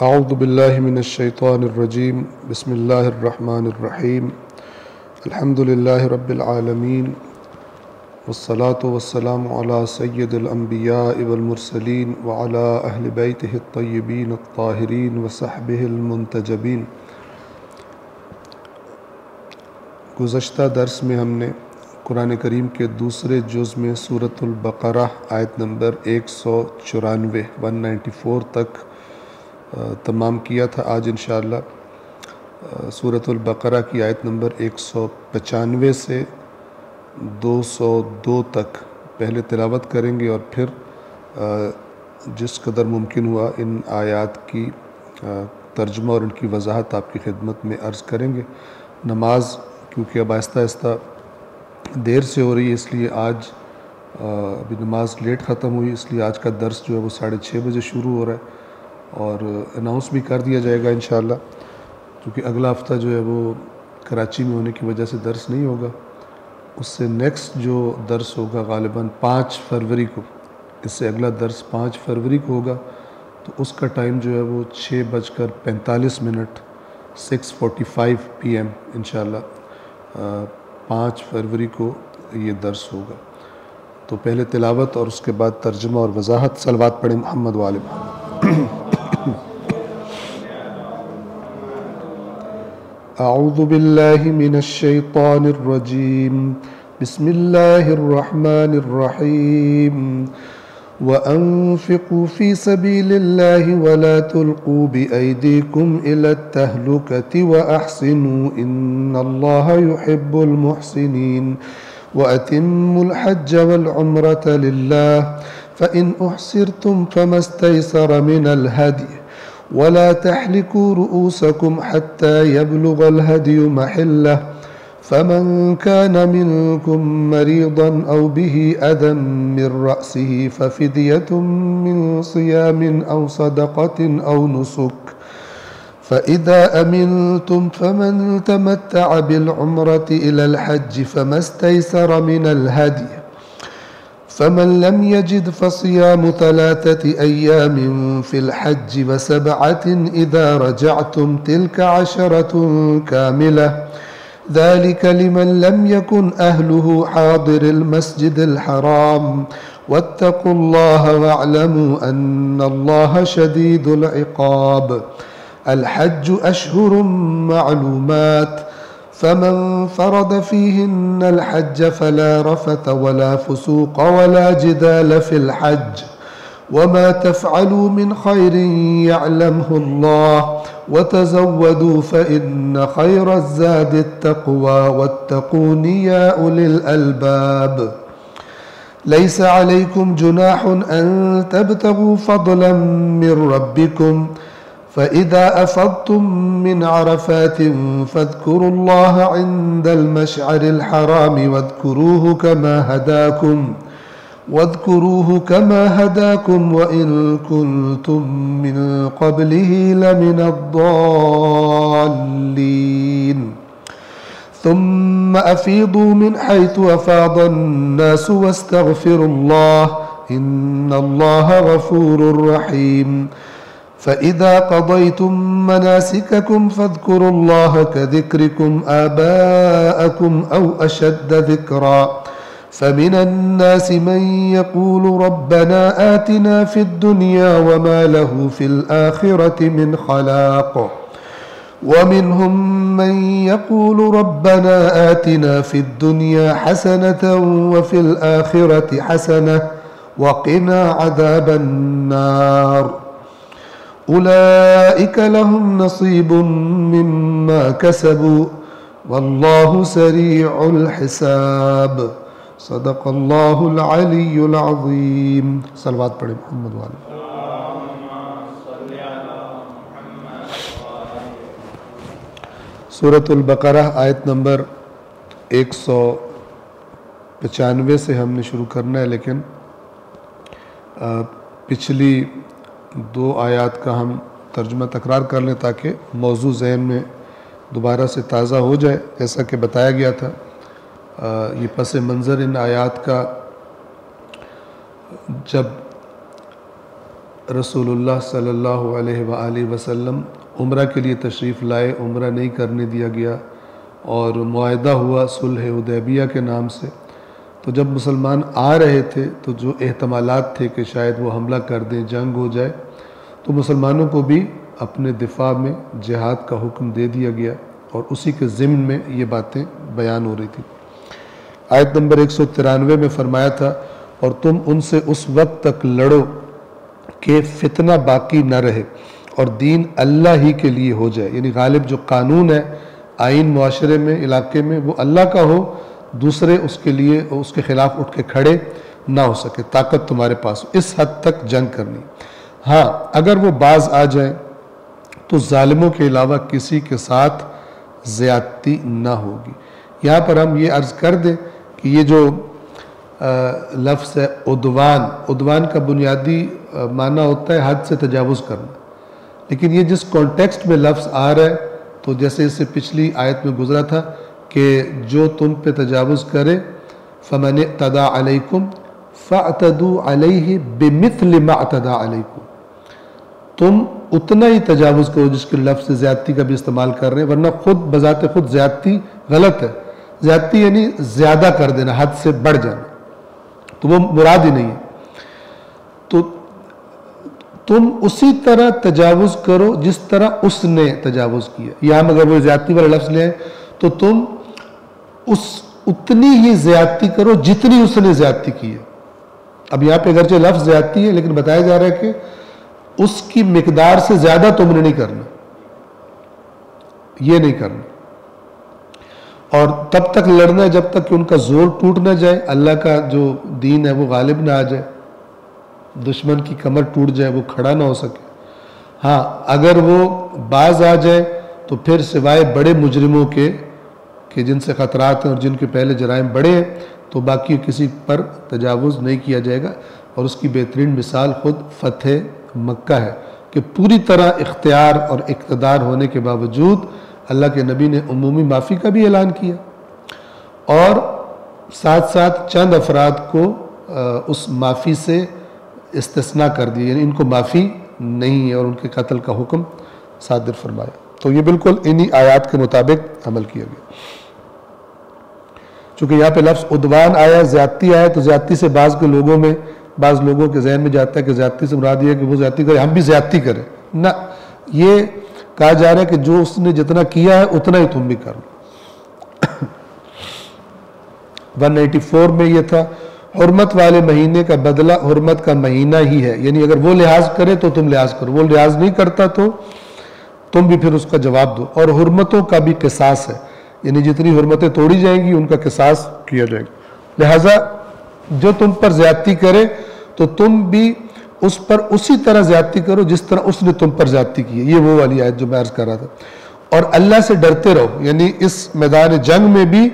اعوذ باللہ من الشیطان الرجیم بسم اللہ الرحمن الرحیم الحمد للہ رب العالمین والصلاة والسلام علی سید الانبیاء والمرسلین وعلی اہل بیتہ الطیبین الطاہرین وصحبہ المنتجبین۔ گزشتہ درس میں ہم نے قرآن کریم کے دوسرے جز میں سورۃ البقرہ آیت نمبر 194 تک تمام کیا تھا۔ آج انشاءاللہ سورۃ البقرہ کی آیت نمبر 195 سے 202 تک پہلے تلاوت کریں گے اور پھر جس قدر ممکن ہوا ان آیات کی ترجمہ اور ان کی وضاحت آپ کی خدمت میں عرض کریں گے۔ نماز کیونکہ اب آہستہ آہستہ دیر سے ہو رہی ہے، اس لیے آج ابھی نماز لیٹ ختم ہوئی، اس لیے آج کا درس جو ہے وہ 6:30 بجے شروع ہو رہا ہے اور اناؤنس بھی کر دیا جائے گا انشاءاللہ، کیونکہ اگلا ہفتہ جو ہے وہ کراچی میں ہونے کی وجہ سے درس نہیں ہوگا۔ اس سے نیکسٹ جو درس ہوگا غالباً 5 فروری کو، اس سے اگلا درس 5 فروری کو ہوگا، تو اس کا ٹائم جو ہے وہ 6:45 6:45 PM انشاءاللہ 5 فروری کو یہ درس ہوگا۔ تو پہلے تلاوت اور اس کے بعد ترجمہ اور وضاحت۔ صلوات پڑھیں محمد و آل محمد۔ اعوذ باللہ من الشیطان الرجیم بسم اللہ الرحمن الرحیم وَأَنفِقُوا فِي سَبِيلِ اللَّهِ وَلَا تُلْقُوا بِأَيْدِيكُمْ إِلَى التَّهْلُكَةِ وَأَحْسِنُوا إِنَّ اللَّهَ يُحِبُّ الْمُحْسِنِينَ وَأَتِمُّوا الْحَجَّ وَالْعُمْرَةَ لِلَّهِ فَإِنْ أُحْصِرْتُمْ فَمَا اسْتَيْسَرَ مِنَ الْهَدْيِ ولا تحلقوا رؤوسكم حتى يبلغ الهدي محله فمن كان منكم مريضا أو به أذى من رأسه ففدية من صيام أو صدقة أو نسك فإذا أمنتم فمن تمتع بالعمرة إلى الحج فما استيسر من الهدي فمن لم يجد فصيام 3 أيام في الحج و7 إذا رجعتم تلك 10 كاملة ذلك لمن لم يكن أهله حاضر المسجد الحرام واتقوا الله واعلموا أن الله شديد العقاب الحج أشهر معلومات فمن فرض فيهن الحج فلا رفث ولا فسوق ولا جدال في الحج وما تفعلوا من خير يعلمه الله وتزودوا فإن خير الزاد التقوى واتقون يا أولي الألباب ليس عليكم جناح أن تبتغوا فضلا من ربكم فإذا أفضتم من عرفات فاذكروا الله عند المشعر الحرام واذكروه كما هداكم وإن كنتم من قبله لمن الضالين ثم أفيضوا من حيث أفاض الناس واستغفروا الله إن الله غفور رحيم فإذا قضيتم مناسككم فاذكروا الله كذكركم آباءكم أو أشد ذكرا فمن الناس من يقول ربنا آتنا في الدنيا وما له في الآخرة من خلاق ومنهم من يقول ربنا آتنا في الدنيا حسنة وفي الآخرة حسنة وقنا عذاب النار أولئك لهم نصيب مما كسبوا والله سريع الحساب صدق اللہ العلی العظیم۔ صلوات پڑھیں محمد والے۔ سورۃ البقرہ آیت نمبر 195 سے ہم نے شروع کرنا ہے، لیکن پچھلی 2 آیات کا ہم ترجمہ تکرار کر لیں تاکہ موضوع ذہن میں دوبارہ سے تازہ ہو جائے۔ جیسا کہ بتایا گیا تھا، یہ پس منظر ان آیات کا جب رسول اللہ صلی اللہ علیہ وآلہ وسلم عمرہ کے لیے تشریف لائے، عمرہ نہیں کرنے دیا گیا اور معاہدہ ہوا صلح حدیبیہ کے نام سے۔ تو جب مسلمان آ رہے تھے تو جو احتمالات تھے کہ شاید وہ حملہ کر دیں، جنگ ہو جائے، تو مسلمانوں کو بھی اپنے دفاع میں جہاد کا حکم دے دیا گیا، اور اسی کے ضمن میں یہ باتیں بیان ہو رہی تھی۔ آیت نمبر 193 میں فرمایا تھا، اور تم ان سے اس وقت تک لڑو کہ فتنہ باقی نہ رہے اور دین اللہ ہی کے لیے ہو جائے، یعنی غالب جو قانون ہے، آئین معاشرے میں، علاقے میں، وہ اللہ کا ہو، دوسرے اس کے لیے اس کے خلاف اٹھ کے کھڑے نہ ہو سکے، طاقت تمہارے پاس ہو، اس حد تک جنگ کرنی۔ ہاں اگر وہ باز آ جائیں تو ظالموں کے علاوہ کسی کے ساتھ زیادتی نہ ہوگی۔ یہاں پر ہم یہ عرض کر دیں کہ یہ جو لفظ ہے عدوان کا بنیادی معنی ہوتا ہے حد سے تجاوز کرنا، لیکن یہ جس کانٹیکسٹ میں لفظ آ رہا ہے، تو جیسے اس سے پچھلی آیت میں گزرا تھا کہ جو تم پہ تجاوز کرے فَمَنِ اعْتَدَىٰ عَلَيْكُمْ فَاعْتَدُوا عَلَيْهِ بِمِثْلِ مَا اعْتَدَىٰ عَلَيْكُمْ، تم اتنا ہی تجاوز کرو جس کے لفظ زیادتی کا بھی استعمال کر رہے ہیں، ورنہ خود بذات خود زیادتی غلط ہے۔ زیادتی یعنی زیادہ کر دینا، حد سے بڑھ جانا، تو وہ مراد ہی نہیں ہے۔ تو تم اسی طرح تجاوز کرو جس طرح اس نے تجاوز کیا۔ یہاں اگر وہ زیادتی والا لفظ لیں تو تم اتنی ہی زیادتی کرو جتنی اس نے زیادتی کی ہے۔ اب یہاں پہ اگرچہ لفظ زیادتی ہے، لیکن بتایا جا رہا ہے کہ اس کی مقدار سے زیادہ تم نے نہیں کرنا، یہ نہیں کرنا، اور تب تک لڑنا ہے جب تک کہ ان کا زور ٹوٹ نہ جائے، اللہ کا جو دین ہے وہ غالب نہ آ جائے، دشمن کی کمر ٹوٹ جائے، وہ کھڑا نہ ہو سکے۔ ہاں اگر وہ باز آ جائے تو پھر سوائے بڑے مجرموں کے کہ جن سے خطرات ہیں اور جن کے پہلے جرائم بڑے ہیں، تو باقی کسی پر تجاوز نہیں کیا جائے گا۔ اور اس کی بہترین مثال خود فتح مکہ ہے کہ پوری طرح اختیار اور اقتدار ہونے کے باوجود اللہ کے نبی نے عمومی معافی کا بھی اعلان کیا، اور ساتھ ساتھ چند افراد کو اس معافی سے استثناء کر دیا، یعنی ان کو معافی نہیں ہے، اور ان کے قتل کا حکم صادر فرمایا۔ تو یہ بالکل انہی آیات کے مطابق عمل کیا گیا۔ چونکہ یہاں پہ لفظ عدوان آیا، زیادتی آیا، تو زیادتی سے بعض لوگوں کے ذہن میں جاتا ہے کہ زیادتی سے مراد یہ ہے کہ وہ زیادتی کرے، ہم بھی زیادتی کریں۔ نہ، یہ کہا جا رہا ہے کہ جو اس نے جتنا کیا ہے اتنا ہی تم بھی کرو۔ 194 میں یہ تھا، حرمت والے مہینے کا بدلہ حرمت کا مہینہ ہی ہے، یعنی اگر وہ لحاظ کرے تو تم لحاظ کرو، وہ لحاظ نہیں کرتا تو تم بھی پھر اس کا جواب دو۔ اور حرمتوں کا بھی قصاص ہے، یعنی جتنی حرمتیں توڑی جائیں گی ان کا قصاص کیا جائے گا، لہٰذا جو تم پر زیادتی کرے تو تم بھی اس پر اسی طرح زیادتی کرو جس طرح اس نے تم پر زیادتی کی ہے۔ یہ وہ والی آیت جو میں عرض کر رہا تھا۔ اور اللہ سے ڈرتے رہو، یعنی اس میدان جنگ میں بھی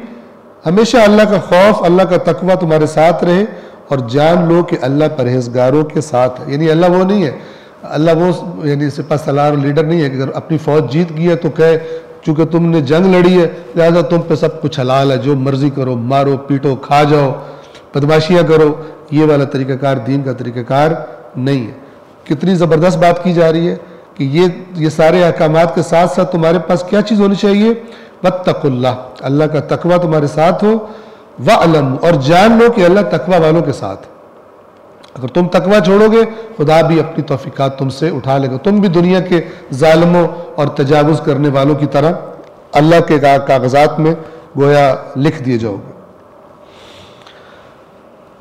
ہمیشہ اللہ کا خوف، اللہ کا تقوی تمہارے ساتھ رہے، اور جان لو کہ اللہ پرہیزگاروں کے ساتھ ہے۔ یعنی اللہ وہ نہیں ہے، اللہ وہ یعنی سپہ سالار لیڈر نہیں ہے کہ اگر اپنی فوج جیت گئی ہے تو کہے چونکہ تم نے جنگ لڑی ہے لہذا تم پہ سب کچھ حلال ہے، جو مرضی کرو، مارو پیٹو، کھا جاؤ، بدماشیاں کرو۔ یہ والا طریقہ کار دین کا طریقہ کار نہیں ہے۔ کتنی زبردست بات کی جا رہی ہے کہ یہ سارے احکامات کے ساتھ ساتھ تمہارے پاس کیا چیز ہونی چاہیے؟ واتقوا اللہ، اللہ کا تقوی تمہارے ساتھ ہو، وَاعْلَمُوا، اور جان لو کہ اللہ تقوی والوں کے ساتھ ہے۔ اگر تم تقوی چھوڑو گے خدا بھی اپنی توفیقات تم سے اٹھا لے گا، تم بھی دنیا کے ظالموں اور تجاوز کرنے والوں کی طرح اللہ کے کاغذات میں گویا لکھ دیے جاؤ گے۔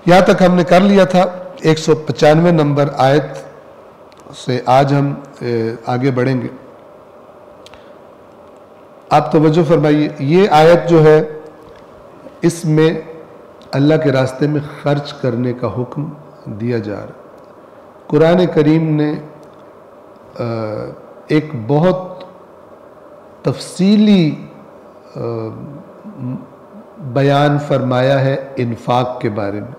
یہاں تک ہم نے کر لیا تھا 195 نمبر آیت سے آج ہم آگے بڑھیں گے۔ آپ توجہ فرمائیے، یہ آیت جو ہے اس میں اللہ کے راستے میں خرچ کرنے کا حکم دیا جا رہا ہے۔ قرآن کریم نے ایک بہت تفصیلی بیان فرمایا ہے انفاق کے بارے میں،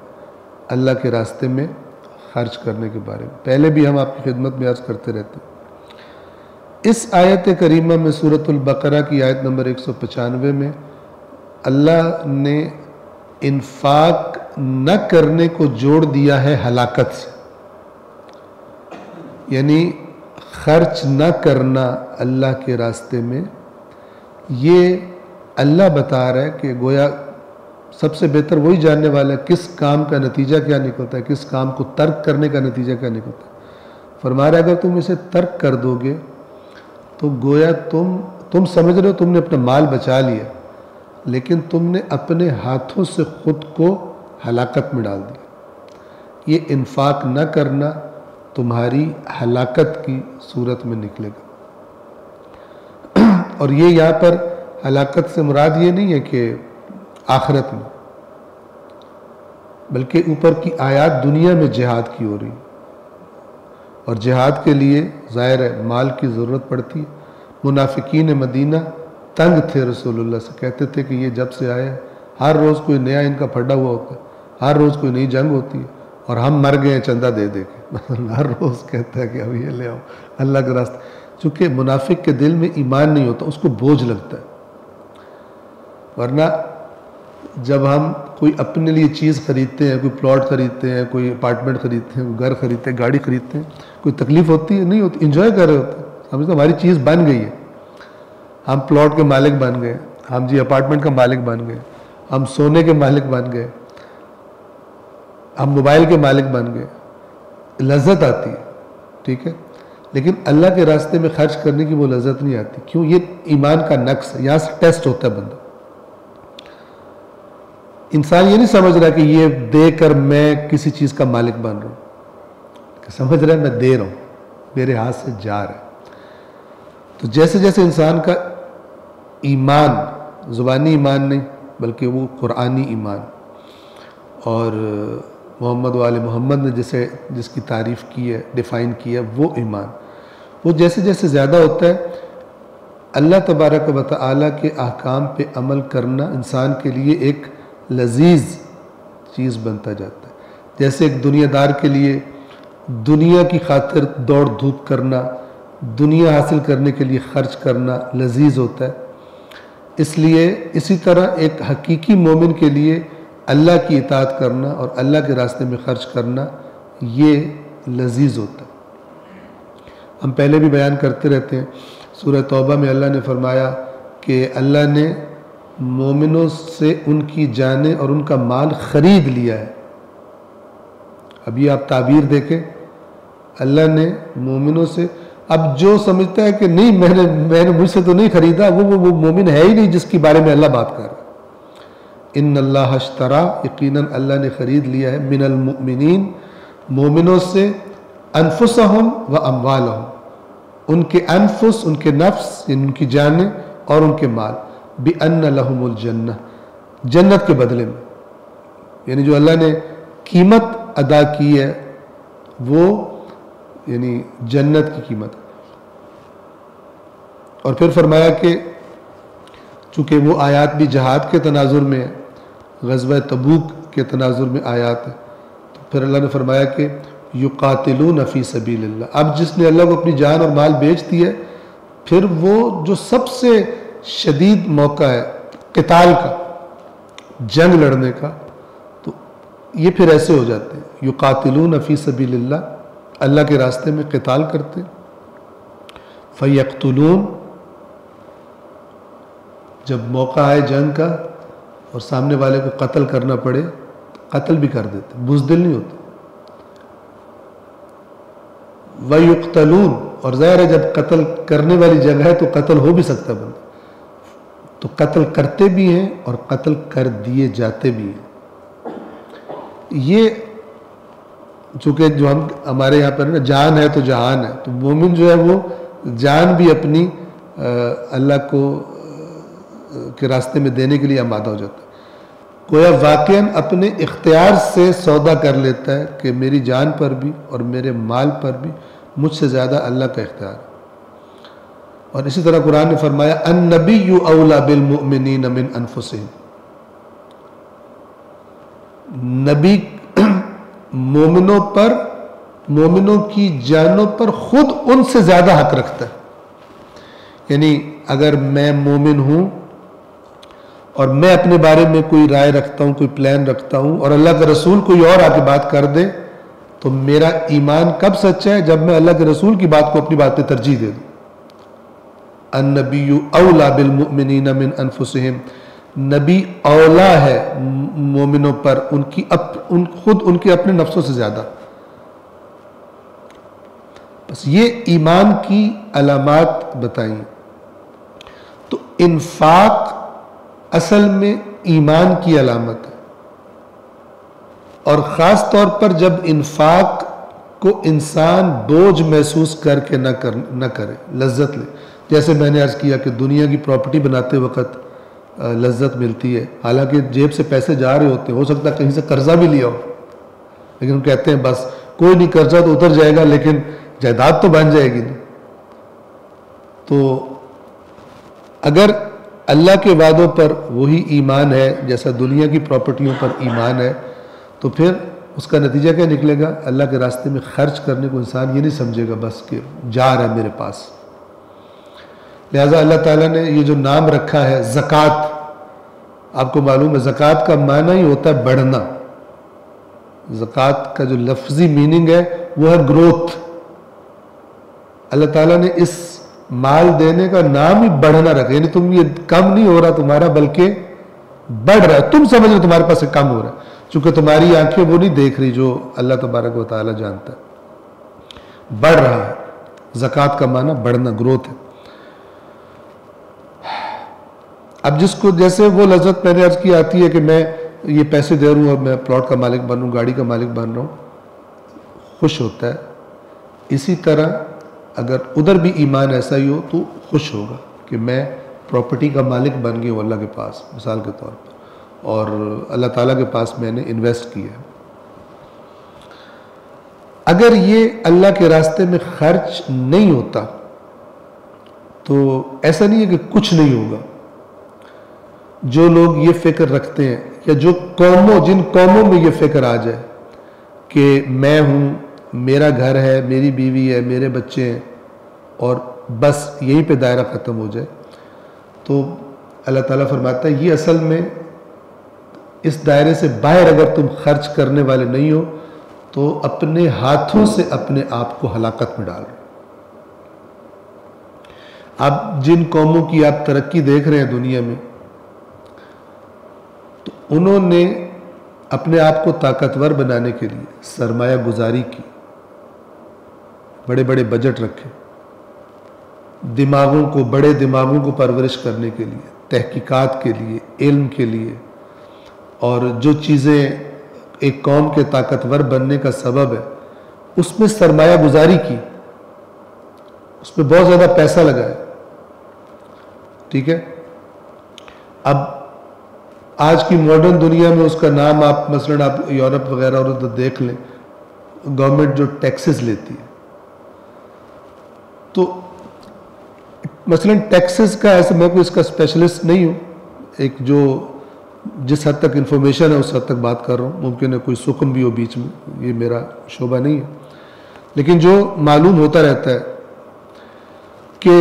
اللہ کے راستے میں خرچ کرنے کے بارے میں۔ پہلے بھی ہم آپ کی خدمت میں عرض کرتے رہتے ہیں۔ اس آیت کریمہ میں سورۃ البقرہ کی آیت نمبر 195 میں اللہ نے انفاق نہ کرنے کو جوڑ دیا ہے ہلاکت سے۔ یعنی خرچ نہ کرنا اللہ کے راستے میں، یہ اللہ بتا رہا ہے کہ گویا سب سے بہتر وہی جاننے والا ہے کس کام کا نتیجہ کیا نکلتا ہے، کس کام کو ترک کرنے کا نتیجہ کیا نکلتا ہے۔ فرما رہا ہے اگر تم اسے ترک کر دو گے تو گویا تم سمجھ رہے ہو تم نے اپنا مال بچا لیا، لیکن تم نے اپنے ہاتھوں سے خود کو ہلاکت میں ڈال دیا۔ یہ انفاق نہ کرنا تمہاری ہلاکت کی صورت میں نکلے گا۔ اور یہ یہاں پر ہلاکت سے مراد یہ نہیں ہے کہ آخرت میں، بلکہ اوپر کی آیات دنیا میں جہاد کی ہو رہی ہے، اور جہاد کے لیے ظاہر ہے مال کی ضرورت پڑتی ہے۔ منافقین مدینہ تنگ تھے رسول اللہ سے، کہتے تھے کہ یہ جب سے آئے ہر روز کوئی نیا ان کا پھڈا ہوا ہوتا ہے، ہر روز کوئی نئی جنگ ہوتی ہے، اور ہم مر گئے ہیں چندہ دے دے کے۔ ہر روز کہتا ہے کہ اب یہ لے آؤ اللہ کے راستے۔ چونکہ منافق کے دل میں ایمان نہیں ہوتا، اس کو بوجھ لگتا ہے۔ ورنہ جب ہم کوئی اپنے لیے چیز خریدتے ہیں، کوئی پلاٹ خریدتے ہیں، کوئی اپارٹمنٹ خریدتے ہیں، کوئی گھر خریدتے ہیں، گاڑی خریدتے ہیں، کوئی تکلیف ہوتی ہے؟ نہیں ہوتی، انجوائے کر رہے ہوتے ہیں۔ ہم ہماری چیز بن گئی ہے، ہم پلاٹ کے مالک بن گئے، ہم جی اپارٹمنٹ کا مالک بن گئے، ہم سونے کے مالک بن گئے، ہم موبائل کے مالک بن گئے، لذت آتی ہے، ٹھیک ہے، لیکن اللہ کے راستے میں خرچ کرنے کی وہ لذت نہیں آتی۔ کیوں؟ یہ ایمان کا نقص ہے، یہاں سے ٹیسٹ ہوتا ہے بندہ۔ انسان یہ نہیں سمجھ رہا کہ یہ دے کر میں کسی چیز کا مالک بن رہا ہوں، کہ سمجھ رہا ہے میں دے رہا ہوں، میرے ہاتھ سے جا رہا ہے۔ تو جیسے جیسے انسان کا ایمان، زبانی ایمان نہیں بلکہ وہ قرآنی ایمان، اور محمد و آل محمد نے جس کی تعریف کی ہے، ڈیفائن کی ہے، وہ ایمان، وہ جیسے جیسے زیادہ ہوتا ہے، اللہ تبارک و تعالیٰ کے احکام پہ عمل کرنا انسان کے لیے ایک لذیذ چیز بنتا جاتا ہے۔ جیسے ایک دنیا دار کے لیے دنیا کی خاطر دوڑ دھوپ کرنا، دنیا حاصل کرنے کے لیے خرچ کرنا لذیذ ہوتا ہے، اس لیے اسی طرح ایک حقیقی مومن کے لیے اللہ کی اطاعت کرنا اور اللہ کے راستے میں خرچ کرنا یہ لذیذ ہوتا ہے۔ ہم پہلے بھی بیان کرتے رہتے ہیں، سورہ توبہ میں اللہ نے فرمایا کہ اللہ نے مومنوں سے ان کی جانیں اور ان کا مال خرید لیا ہے۔ اب یہ آپ تعبیر دیکھیں، اللہ نے مومنوں سے، اب جو سمجھتا ہے کہ نہیں میں نے مجھ سے تو نہیں خریدا، وہ مومن ہے ہی نہیں جس کے بارے میں اللہ بات کر رہا ہے۔ ان اللہ اشترا، یقیناً اللہ نے خرید لیا ہے، من المؤمنین، مومنوں سے، انفسہم و اموالہم، ان کے انفس، ان کے نفس یعنی ان کی جانیں اور ان کے مال، بِأَنَّ لَهُمُ الْجَنَّةِ، جنت کے بدلے میں، یعنی جو اللہ نے قیمت ادا کی ہے وہ یعنی جنت کی قیمت۔ اور پھر فرمایا کہ چونکہ وہ آیات بھی جہاد کے تناظر میں ہے، غزوہ تبوک کے تناظر میں آیات ہے، تو پھر اللہ نے فرمایا کہ یقاتلون فی سبیل اللہ۔ اب جس نے اللہ کو اپنی جان اور مال بیچ دی ہے، پھر وہ جو سب سے شدید موقع ہے قتال کا، جنگ لڑنے کا، تو یہ پھر ایسے ہو جاتے ہیں، یقاتلون فی سبیل اللہ، اللہ کے راستے میں قتال کرتے، فیقتلون، جب موقع آئے جنگ کا اور سامنے والے کو قتل کرنا پڑے قتل بھی کر دیتے، بزدل نہیں ہوتے، وَيُقْتَلُونَ، اور ظاہر ہے جب قتل کرنے والی جگہ ہے تو قتل ہو بھی سکتا ہے بندہ، تو قتل کرتے بھی ہیں اور قتل کر دیے جاتے بھی ہیں۔ یہ چونکہ جو ہمارے یہاں پر نا جان ہے تو جہان ہے، تو مومن جو ہے وہ جان بھی اپنی اللہ کو کے راستے میں دینے کے لیے آمادہ ہو جاتا ہے، گویا واقعاً اپنے اختیار سے سودا کر لیتا ہے کہ میری جان پر بھی اور میرے مال پر بھی مجھ سے زیادہ اللہ کا اختیار ہے۔ اور اسی طرح قرآن نے فرمایا النبی اولی بالمؤمنین من انفسہم، نبی مومنوں پر، مومنوں کی جانوں پر خود ان سے زیادہ حق رکھتا ہے۔ یعنی اگر میں مومن ہوں اور میں اپنے بارے میں کوئی رائے رکھتا ہوں، کوئی پلان رکھتا ہوں، اور اللہ کا رسول کوئی اور آ کے بات کر دے، تو میرا ایمان کب سچا ہے؟ جب میں اللہ کے رسول کی بات کو اپنی بات پہ ترجیح دے دوں. النبی اولا بالمؤمنین من انفسہم، نبی اولا ہے مومنوں پر خود ان کے اپنے نفسوں سے زیادہ. بس یہ ایمان کی علامات بتائیں. تو انفاق اصل میں ایمان کی علامت ہے، اور خاص طور پر جب انفاق کو انسان بوجھ محسوس کر کے نہ کرے، لذت لے. جیسے میں نے عرض کیا کہ دنیا کی پراپرٹی بناتے وقت لذت ملتی ہے، حالانکہ جیب سے پیسے جا رہے ہوتے ہیں، ہو سکتا ہے کہیں سے قرضہ بھی لیا ہو، لیکن ہم کہتے ہیں بس کوئی نہیں، قرضہ تو اتر جائے گا لیکن جائیداد تو بن جائے گی نا. تو اگر اللہ کے وعدوں پر وہی ایمان ہے جیسا دنیا کی پراپرٹیوں پر ایمان ہے، تو پھر اس کا نتیجہ کیا نکلے گا؟ اللہ کے راستے میں خرچ کرنے کو انسان یہ نہیں سمجھے گا بس کہ جا رہا ہے میرے پاس. لہٰذا اللہ تعالیٰ نے یہ جو نام رکھا ہے زکوٰۃ، آپ کو معلوم ہے زکوٰۃ کا معنی ہی ہوتا ہے بڑھنا. زکوٰۃ کا جو لفظی میننگ ہے وہ ہے گروتھ. اللہ تعالیٰ نے اس مال دینے کا نام ہی بڑھنا رکھا، یعنی تم یہ کم نہیں ہو رہا تمہارا بلکہ بڑھ رہا ہے. تم سمجھ رہے تمہارے پاس سے کم ہو رہا ہے، چونکہ تمہاری آنکھیں وہ نہیں دیکھ رہی جو اللہ تبارک و تعالیٰ جانتا ہے. بڑھ رہا ہے، زکوٰۃ کا معنی بڑھنا، گروتھ ہے. اب جس کو جیسے وہ لذت میں نے عرض کی آتی ہے کہ میں یہ پیسے دے رہا ہوں اور میں پلاٹ کا مالک بن رہا ہوں، گاڑی کا مالک بن رہا ہوں، خوش ہوتا ہے. اسی طرح اگر ادھر بھی ایمان ایسا ہی ہو تو خوش ہوگا کہ میں پراپرٹی کا مالک بن گیا ہوں اللہ کے پاس مثال کے طور پر، اور اللہ تعالیٰ کے پاس میں نے انویسٹ کیا ہے. اگر یہ اللہ کے راستے میں خرچ نہیں ہوتا تو ایسا نہیں ہے کہ کچھ نہیں ہوگا. جو لوگ یہ فکر رکھتے ہیں یا جن قوموں میں یہ فکر آ جائے کہ میں ہوں، میرا گھر ہے، میری بیوی ہے، میرے بچے ہیں، اور بس یہیں پہ دائرہ ختم ہو جائے، تو اللہ تعالیٰ فرماتا ہے یہ اصل میں اس دائرے سے باہر اگر تم خرچ کرنے والے نہیں ہو تو اپنے ہاتھوں سے اپنے آپ کو ہلاکت میں ڈال رہے. اب جن قوموں کی آپ ترقی دیکھ رہے ہیں دنیا میں، تو انہوں نے اپنے آپ کو طاقتور بنانے کے لیے سرمایہ گزاری کی، بڑے بڑے بجٹ رکھے، بڑے دماغوں کو پرورش کرنے کے لیے، تحقیقات کے لیے، علم کے لیے، اور جو چیزیں ایک قوم کے طاقتور بننے کا سبب ہے اس میں سرمایہ گزاری کی، اس میں بہت زیادہ پیسہ لگا ہے. ٹھیک ہے. اب آج کی ماڈرن دنیا میں اس کا نام آپ مثلا آپ یورپ وغیرہ اور ادھر دیکھ لیں، گورنمنٹ جو ٹیکسز لیتی ہے، تو مثلا ٹیکسز کا ایسا، میں کوئی اس کا اسپیشلسٹ نہیں ہوں، ایک جو جس حد تک انفارمیشن ہے اس حد تک بات کر رہا ہوں، ممکن ہے کوئی سکم بھی ہو بیچ میں، یہ میرا شعبہ نہیں ہے، لیکن جو معلوم ہوتا رہتا ہے کہ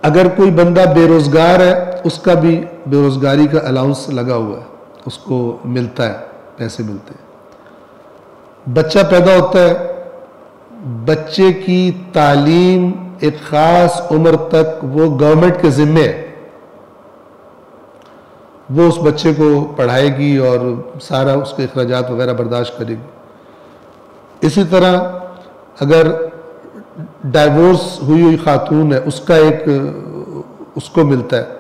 اگر کوئی بندہ بے روزگار ہے، اس کا بھی بے روزگاری کا الاؤنس لگا ہوا ہے، اس کو ملتا ہے، پیسے ملتے ہیں. بچہ پیدا ہوتا ہے، بچے کی تعلیم ایک خاص عمر تک وہ گورنمنٹ کے ذمے ہے، وہ اس بچے کو پڑھائے گی اور سارا اس کے اخراجات وغیرہ برداشت کرے گی. اسی طرح اگر ڈائیورس ہوئی خاتون ہے، اس کا ایک اس کو ملتا ہے،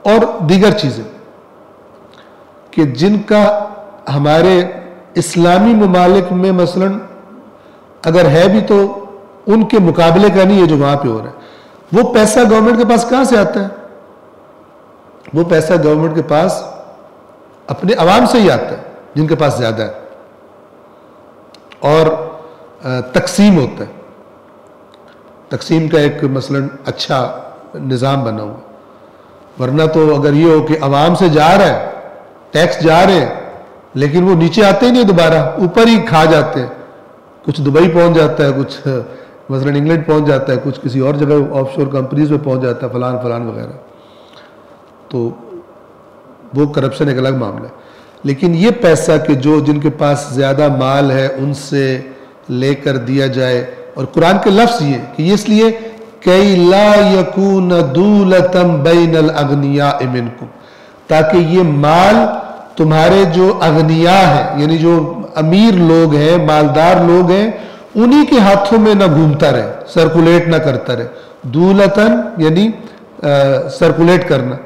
اور دیگر چیزیں کہ جن کا ہمارے اسلامی ممالک میں مثلا اگر ہے بھی تو ان کے مقابلے کا نہیں ہے جو وہاں پہ ہو رہا ہے. وہ پیسہ گورنمنٹ کے پاس کہاں سے آتا ہے؟ وہ پیسہ گورنمنٹ کے پاس اپنے عوام سے ہی آتا ہے جن کے پاس زیادہ ہے، اور تقسیم ہوتا ہے. تقسیم کا ایک مثلا اچھا نظام بنا ہوا، ورنہ تو اگر یہ ہو کہ عوام سے جا رہا ہے، ٹیکس جا رہے ہیں، لیکن وہ نیچے آتے ہی نہیں، دوبارہ اوپر ہی کھا جاتے ہیں. کچھ دبئی پہنچ جاتا ہے، کچھ مثلا انگلینڈ پہنچ جاتا ہے، کچھ کسی اور جگہ آف شور کمپنیز میں پہنچ جاتا ہے، فلان وغیرہ. تو وہ کرپشن ایک الگ معاملہ ہے. لیکن یہ پیسہ کہ جو جن کے پاس زیادہ مال ہے ان سے لے کر دیا جائے، اور قرآن کے لفظ یہ کہ یہ اس لیے کئی لا یکون دولتم بین الاغنیاء منکم، تاکہ یہ مال تمہارے جو اغنیاء ہیں یعنی جو امیر لوگ ہیں، مالدار لوگ ہیں، انہی کے ہاتھوں میں نہ گھومتا رہے، سرکولیٹ نہ کرتا رہے. دولتن یعنی سرکولیٹ کرنا.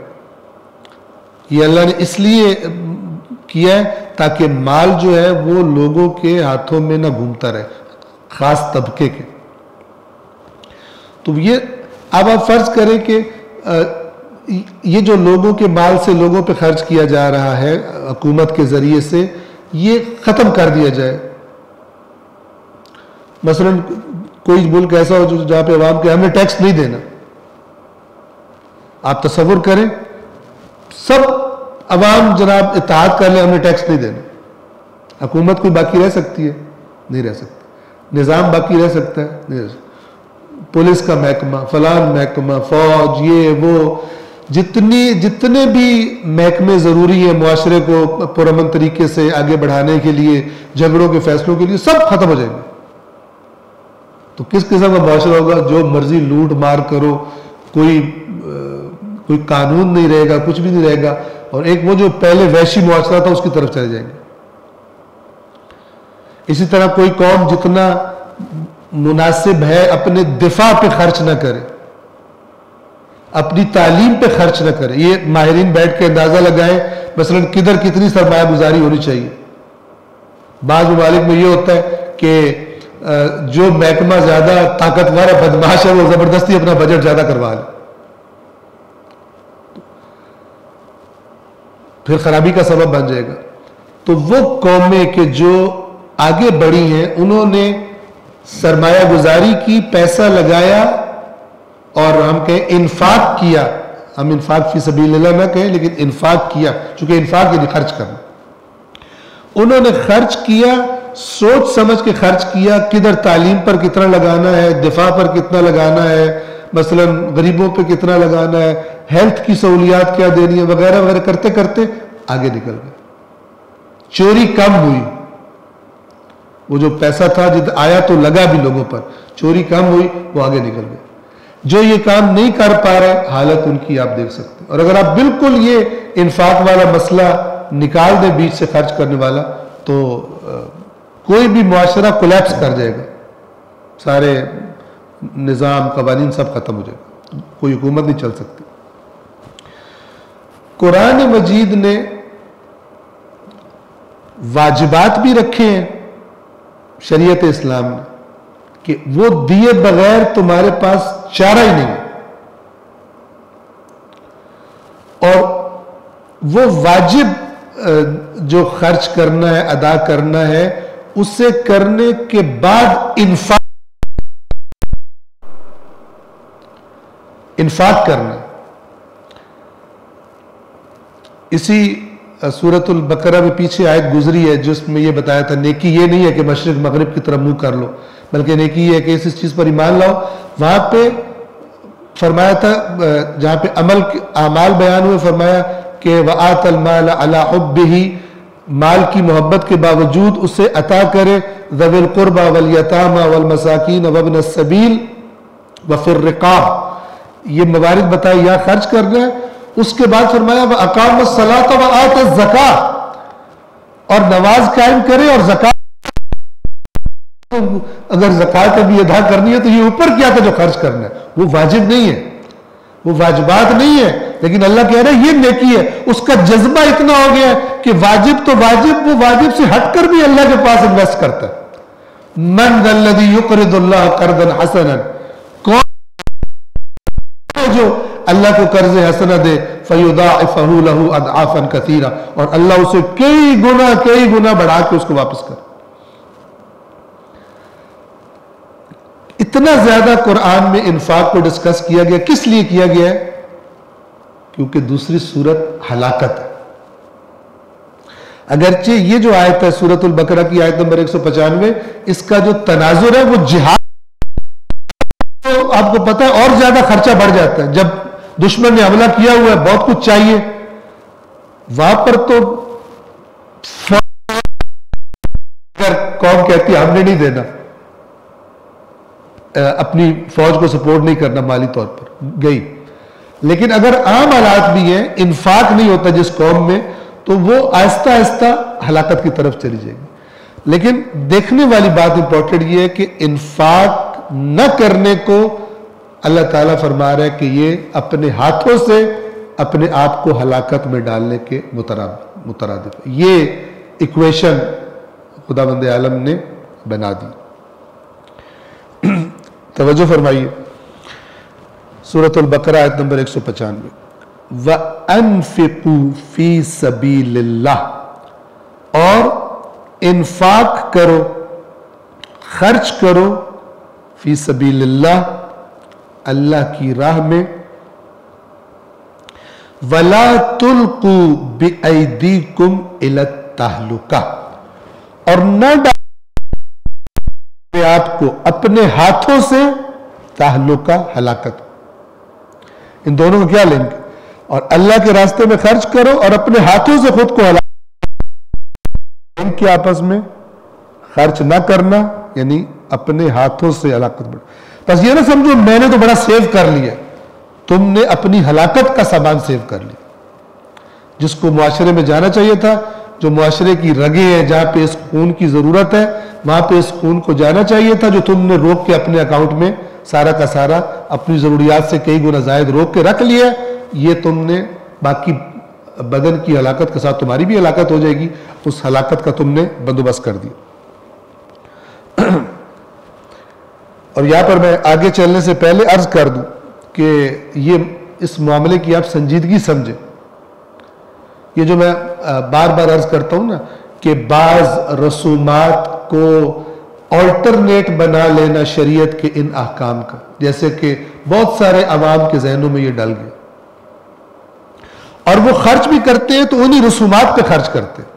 یہ اللہ نے اس لیے کیا ہے تاکہ مال جو ہے وہ لوگوں کے ہاتھوں میں نہ گھومتا رہے، خاص طبقے کے. تو یہ اب آپ فرض کریں کہ یہ جو لوگوں کے مال سے لوگوں پہ خرچ کیا جا رہا ہے حکومت کے ذریعے سے، یہ ختم کر دیا جائے. مثلا کوئی ملک ایسا ہو جہاں پہ عوام کے ہم نے ٹیکس نہیں دینا. آپ تصور کریں سب عوام جناب اتحاد کر لیں ہم نے ٹیکس نہیں دینا، حکومت کوئی باقی رہ سکتی ہے؟ نہیں رہ سکتی. نظام باقی رہ سکتا ہے؟ نہیں رہ سکتا. پولیس کا محکمہ، فلان محکمہ، فوج، یہ وہ جتنے بھی محکمے ضروری ہیں معاشرے کو پرامن طریقے سے آگے بڑھانے کے لیے، جھگڑوں کے فیصلوں کے لیے، سب ختم ہو جائیں گے. تو کس قسم کا معاشرہ ہوگا؟ جو مرضی لوٹ مار کرو، کوئی قانون نہیں رہے گا، کچھ بھی نہیں رہے گا، اور ایک وہ جو پہلے وحشی معاشرہ تھا اس کی طرف چلے جائیں گے. اسی طرح کوئی قوم جتنا مناسب ہے اپنے دفاع پہ خرچ نہ کرے، اپنی تعلیم پہ خرچ نہ کرے. یہ ماہرین بیٹھ کے اندازہ لگائیں مثلا کدھر کتنی سرمایہ گزاری ہونی چاہیے. بعض ممالک میں یہ ہوتا ہے کہ جو محکمہ زیادہ طاقتور ہے، بدماش ہے، وہ زبردستی اپنا بجٹ زیادہ کروا لے، پھر خرابی کا سبب بن جائے گا. تو وہ قومیں کہ جو آگے بڑھی ہیں انہوں نے سرمایہ گزاری کی، پیسہ لگایا، اور ہم کہیں انفاق کیا. ہم انفاق فی سبیل اللہ نہ کہیں لیکن انفاق کیا، چونکہ انفاق یعنی خرچ کرنا. انہوں نے خرچ کیا، سوچ سمجھ کے خرچ کیا، کدھر تعلیم پر کتنا لگانا ہے، دفاع پر کتنا لگانا ہے، مثلا غریبوں پہ کتنا لگانا ہے، ہیلتھ کی سہولیات کیا دینی ہے، وغیرہ وغیرہ کرتے کرتے آگے نکل گئے. چوری کم ہوئی، وہ جو پیسہ تھا آیا تو لگا بھی لوگوں پر، چوری کم ہوئی، وہ آگے نکل گئے. جو یہ کام نہیں کر پا رہے حالت ان کی آپ دیکھ سکتے ہیں. اور اگر آپ بالکل یہ انفاق والا مسئلہ نکال دیں بیچ سے خرچ کرنے والا، تو کوئی بھی معاشرہ کولیپس کر جائے گا، سارے نظام قوانین سب ختم ہو جائے گا، کوئی حکومت نہیں چل سکتی. قرآن مجید نے واجبات بھی رکھے ہیں شریعت اسلام نے کہ وہ دیے بغیر تمہارے پاس چارہ ہی نہیں. اور وہ واجب جو خرچ کرنا ہے، ادا کرنا ہے، اسے کرنے کے بعد انفاق کرنا. اسی سورۃ البقرہ میں پیچھے آیت گزری ہے جس میں یہ بتایا تھا نیکی یہ نہیں ہے کہ مشرق مغرب کی طرف منہ کر لو، بلکہ نیکی یہ ہے کہ اس چیز پر ایمان لاؤ. وہاں پہ فرمایا تھا جہاں پہ اعمال بیان ہوئے، فرمایا کہ وَآتَ الْمَالَ عَلَىٰ حُبِّهِ، مال کی محبت کے باوجود اسے عطا کرے، ذوی القربى واليتامى والمساکین وابن السبیل وفی الرقاب، یہ موارد بتائے یا خرچ کرنا ہے. اس کے بعد فرمایا وَأَقَامَ الصَّلَاةَ وَآتَ الزَّكَاةَ، اور نماز قائم کرے اور زکات. اگر زکات ابھی ادا کرنی ہے تو یہ اوپر کیا تھا جو خرچ کرنا ہے، وہ واجب نہیں ہے، وہ واجبات نہیں ہے. لیکن اللہ کہہ رہا ہے یہ نیکی ہے. اس کا جذبہ اتنا ہو گیا ہے کہ واجب تو واجب، وہ واجب سے ہٹ کر بھی اللہ کے پاس انویسٹ کرتا ہے. من ذا الذی یقرض اللہ قرضا حسنا، کون جو اللہ کو قرض حسنہ دے، فیضاعفہ لہ اضعافا کثیرہ، اور اللہ اسے کئی گنا بڑھا کے اس کو واپس کر. اتنا زیادہ قرآن میں انفاق کو ڈسکس کیا گیا. کس لیے کیا گیا ہے؟ کیونکہ دوسری صورت ہلاکت ہے. اگرچہ یہ جو آیت ہے سورۃ البقرہ کی آیت نمبر 195، اس کا جو تناظر ہے وہ جہاد، تو آپ کو پتہ ہے اور زیادہ خرچہ بڑھ جاتا ہے. جب دشمن نے حملہ کیا ہوا ہے، بہت کچھ چاہیے، وہاں پر تو اگر قوم کہتی ہم نے نہیں دینا، اپنی فوج کو سپورٹ نہیں کرنا مالی طور پر، گئی. لیکن اگر عام حالات بھی ہیں، انفاق نہیں ہوتا جس قوم میں، تو وہ آہستہ آہستہ ہلاکت کی طرف چلی جائے گی. لیکن دیکھنے والی بات امپورٹنٹ یہ ہے کہ انفاق نہ کرنے کو اللہ تعالیٰ فرما رہا ہے کہ یہ اپنے ہاتھوں سے اپنے آپ کو ہلاکت میں ڈالنے کے مترادف. یہ ایکویشن خداوند عالم نے بنا دی. توجہ فرمائیے، سورۃ البقرہ آیت نمبر 195. وَأَنفِقُوا فِي سَبِيلِ اللَّهِ، اور انفاق کرو، خرچ کرو، فی سبیل اللہ، اللہ کی راہ میں. وَلَا تُلْقُوا بِأَيْدِيكُمْ إِلَى التَّهْلُكَةِ، اور نہ ڈالو آپ کو اپنے ہاتھوں سے تہلکہ، ہلاکت. ان دونوں کو کیا لیں گے؟ اور اللہ کے راستے میں خرچ کرو اور اپنے ہاتھوں سے خود کو ہلاکت. ان کے آپس میں خرچ نہ کرنا یعنی اپنے ہاتھوں سے ہلاکت بڑھ. بس یہ نہ سمجھو میں نے تو بڑا سیو کر لیا، تم نے اپنی ہلاکت کا سامان سیو کر لیا. جس کو معاشرے میں جانا چاہیے تھا، جو معاشرے کی رگیں ہیں، جہاں پہ اس خون کی ضرورت ہے، وہاں پہ اس خون کو جانا چاہیے تھا، جو تم نے روک کے اپنے اکاؤنٹ میں سارا کا سارا اپنی ضروریات سے کئی گنا زائد روک کے رکھ لیا. یہ تم نے باقی بدن کی ہلاکت کے ساتھ تمہاری بھی ہلاکت ہو جائے گی، اس ہلاکت کا تم نے بندوبست کر دیا. اور یہاں پر میں آگے چلنے سے پہلے عرض کر دوں کہ یہ اس معاملے کی آپ سنجیدگی سمجھیں. یہ جو میں بار بار عرض کرتا ہوں نا کہ بعض رسومات کو آلٹرنیٹ بنا لینا شریعت کے ان احکام کا، جیسے کہ بہت سارے عوام کے ذہنوں میں یہ ڈل گئے اور وہ خرچ بھی کرتے ہیں تو انہی رسومات پہ خرچ کرتے ہیں.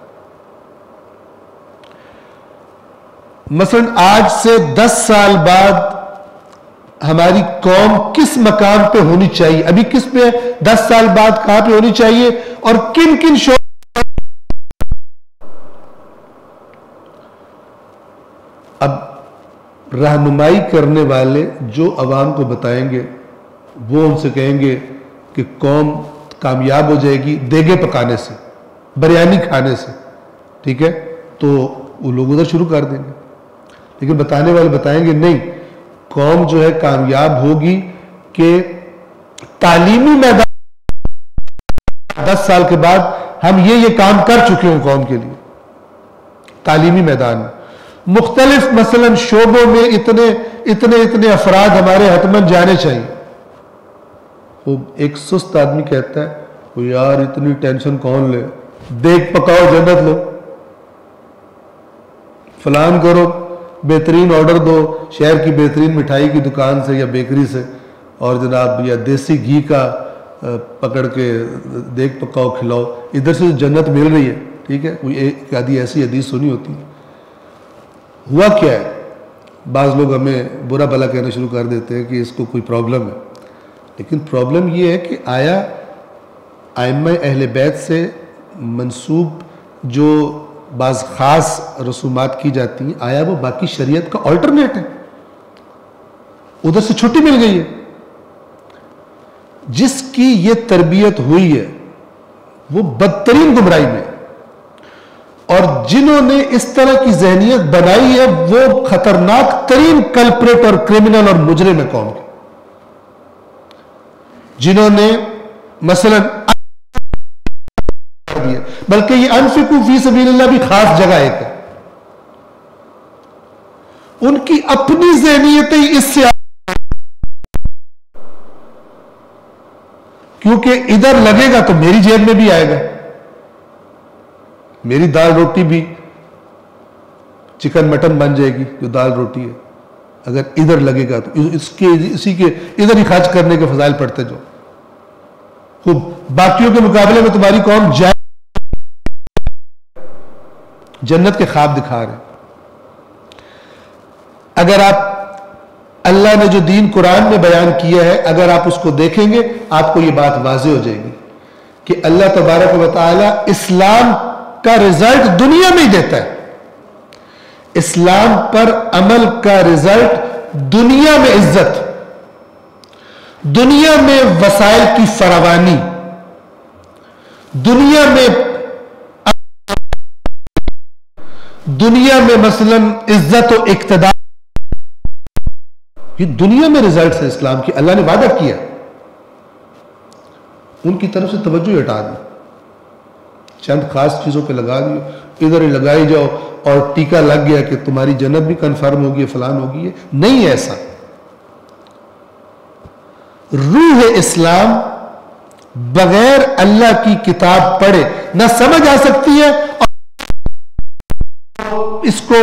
مثلا آج سے 10 سال بعد ہماری قوم کس مقام پہ ہونی چاہیے، ابھی کس پہ 10 سال بعد کہاں پہ ہونی چاہیے، اور کن کن اب رہنمائی کرنے والے جو عوام کو بتائیں گے وہ ان سے کہیں گے کہ قوم کامیاب ہو جائے گی دیگے پکانے سے، بریانی کھانے سے، ٹھیک ہے، تو وہ لوگ ادھر شروع کر دیں گے. لیکن بتانے والے بتائیں گے نہیں، قوم جو ہے کامیاب ہوگی کہ تعلیمی میدان 10 سال کے بعد ہم یہ کام کر چکے ہوں قوم کے لیے. تعلیمی میدان میں مختلف مثلا شعبوں میں اتنے افراد ہمارے حتمن جانے چاہیے. وہ ایک سست آدمی کہتا ہے وہ یار اتنی ٹینشن کون لے، دیکھ پکاؤ جنت لو، فلان کرو، بہترین آرڈر دو شہر کی بہترین مٹھائی کی دکان سے یا بیکری سے، اور جناب یا دیسی گھی کا پکڑ کے دیکھ پکاؤ کھلاؤ، ادھر سے جنت مل رہی ہے. ٹھیک ہے، ایک آدھی ایسی حدیث سنی ہوتی ہے. ہوا کیا ہے، بعض لوگ ہمیں برا بھلا کہنا شروع کر دیتے ہیں کہ اس کو کوئی پرابلم ہے. لیکن پرابلم یہ ہے کہ آیا ائمہ اہل بیت سے منسوب جو بعض خاص رسومات کی جاتی ہیں، آیا وہ باقی شریعت کا آلٹرنیٹ ہے، ادھر سے چھٹی مل گئی ہے. جس کی یہ تربیت ہوئی ہے وہ بدترین گمراہی میں، اور جنہوں نے اس طرح کی ذہنیت بنائی ہے وہ خطرناک ترین کلپریٹ اور کرمنل اور مجرم ہے قوم کے. جنہوں نے مثلا بلکہ یہ انفقوا فی سبیل اللہ بھی خاص جگہ ایک ہے، ان کی اپنی ذہنیتیں اس سے، کیونکہ ادھر لگے گا تو میری جیب میں بھی آئے گا، میری دال روٹی بھی چکن مٹن بن جائے گی جو دال روٹی ہے. اگر ادھر لگے گا تو اسی کے ادھر ہی خرچ کرنے کے فضائل پڑھتے جو خوب. باقیوں کے مقابلے میں تمہاری قوم جنت کے خواب دکھا رہے. اگر آپ اللہ نے جو دین قرآن میں بیان کیا ہے اگر آپ اس کو دیکھیں گے آپ کو یہ بات واضح ہو جائے گی کہ اللہ تبارک و تعالی اسلام کا رزلٹ دنیا میں ہی دیتا ہے. اسلام پر عمل کا رزلٹ دنیا میں عزت، دنیا میں وسائل کی فراوانی، دنیا میں مثلا عزت و اقتدار، یہ دنیا میں رزلٹس ہے اسلام کی. اللہ نے وعدہ کیا، ان کی طرف سے توجہ ہٹا دی، چند خاص چیزوں پہ لگا دی، ادھر ہی لگائی جاؤ اور ٹیکا لگ گیا کہ تمہاری جنت بھی کنفرم ہوگی، فلان ہوگی. ہے نہیں ایسا. روح اسلام بغیر اللہ کی کتاب پڑھے نہ سمجھ آ سکتی ہے، اور اس کو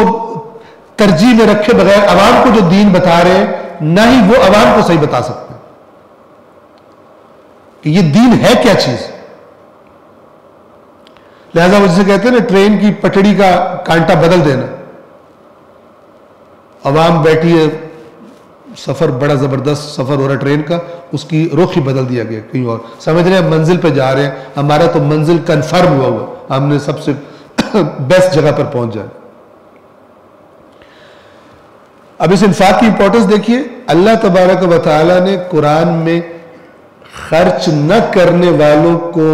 ترجیح میں رکھے بغیر عوام کو جو دین بتا رہے ہیں نہ ہی وہ عوام کو صحیح بتا سکتے ہیں کہ یہ دین ہے کیا چیز. لہذا وہ جسے کہتے ہیں نا ٹرین کی پٹڑی کا کانٹا بدل دینا. عوام بیٹھی ہے، سفر بڑا زبردست سفر ہو رہا ہے ٹرین کا، اس کی رخ ہی بدل دیا گیا کہیں اور. سمجھ رہے ہیں منزل پہ جا رہے ہیں، ہمارا تو منزل کنفرم ہوا، ہم نے سب سے بیسٹ جگہ پر پہنچ جائے. اب اس انفاق کی امپورٹنس دیکھیے. اللہ تبارک و تعالیٰ نے قرآن میں خرچ نہ کرنے والوں کو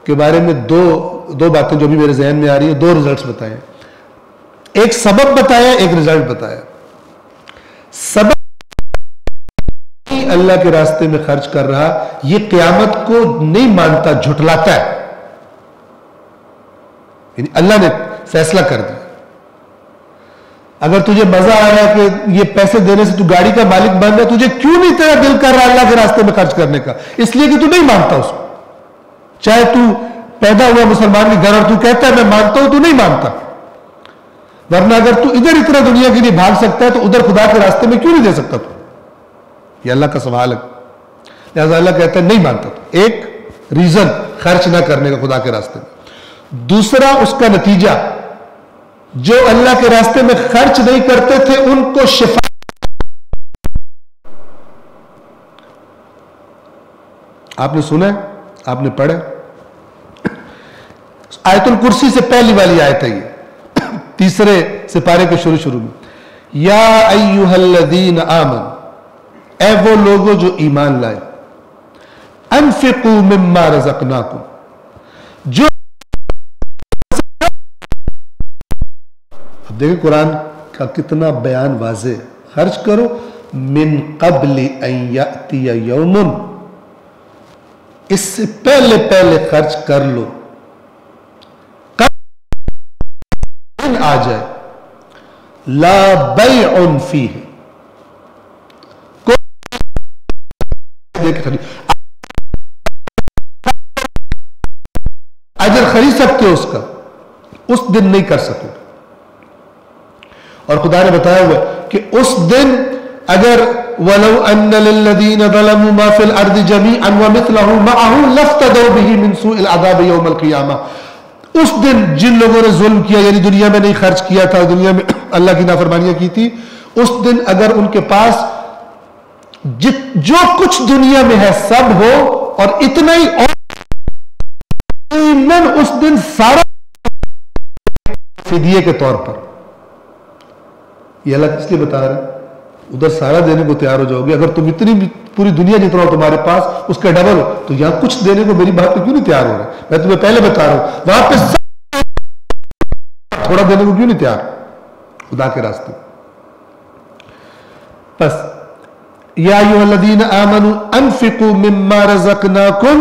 کے بارے میں دو باتیں جو بھی میرے ذہن میں آ رہی ہیں، دو رزلٹس بتائے. ایک سبب بتایا، ایک رزلٹ بتایا. سبب اللہ کے راستے میں خرچ کر رہا، یہ قیامت کو نہیں مانتا، جھٹلاتا ہے. یعنی اللہ نے فیصلہ کر دیا. اگر تجھے مزہ آ رہا ہے کہ یہ پیسے دینے سے تو گاڑی کا مالک بن رہا ہے، تجھے کیوں نہیں تیرا دل کر رہا اللہ کے راستے میں خرچ کرنے کا؟ اس لیے کہ تو نہیں مانتا اس کو. چاہے تو پیدا ہوا مسلمان کے گھر اور تو کہتا ہے میں مانتا ہوں، تو نہیں مانتا. ورنہ اگر تو ادھر اتنا دنیا کے لیے بھاگ سکتا ہے تو ادھر خدا کے راستے میں کیوں نہیں دے سکتا تو؟ یہ اللہ کا سوال ہے. لہذا اللہ کہتا ہے نہیں مانتا تو. ایک ریزن خرچ نہ کرنے کا خدا کے راستے میں. دوسرا اس کا نتیجہ، جو اللہ کے راستے میں خرچ نہیں کرتے تھے ان کو شفا. آپ نے سنا ہے، آپ نے پڑھا. آیت الکرسی سے پہلی والی آیت ہے یہ، تیسرے سپارے کے شروع میں. یا ایھا الذین آمنوا، اے وہ لوگوں جو ایمان لائے، انفقوا مما رزقناکم، جو اب دیکھیں قرآن کا کتنا بیان واضح ہے. خرچ کرو من قبل ان یأتی یوم، اس سے پہلے خرچ کر لو، دن آ جائے لا بیع فیہ، اجر خرید سکتے ہو اس کا، اس دن نہیں کر سکو. اور خدا نے بتایا ہوا کہ اس دن اگر وَلَوْ أَنَّ لِلَّذِينَ ظَلَمُوا مَا فِي الْأَرْضِ جَمِيعًا وَمِثْلَهُ مَعَهُ لَافْتَدَوْا بِهِ مِنْ سُوءِ الْعَذَابِ يَوْمَ الْقِيَامَةِ. اس دن جن لوگوں نے ظلم کیا، یعنی دنیا میں نہیں خرچ کیا تھا، دنیا میں اللہ کی نافرمانیاں کی تھی، اس دن اگر ان کے پاس جو کچھ دنیا میں ہے سب ہو اور اتنا ہی، اور اس دن سارا فدیے کے طور پر، یہ اللہ کس لیے بتا رہا ہے؟ ادھر سارا دینے کو تیار ہو جاؤ گے. اگر تم اتنی پوری دنیا جتنا ہو تمہارے پاس اس کا ڈبل ہو تو یہاں کچھ دینے کو میری بات پہ کیوں نہیں تیار ہو رہا ہے؟ میں تمہیں پہلے بتا رہا ہوں وہاں پہ تھوڑا دینے کو کیوں نہیں تیار خدا کے راستے. بس یا ایھا الذین آمنوا انفقوا مما رزقناکم،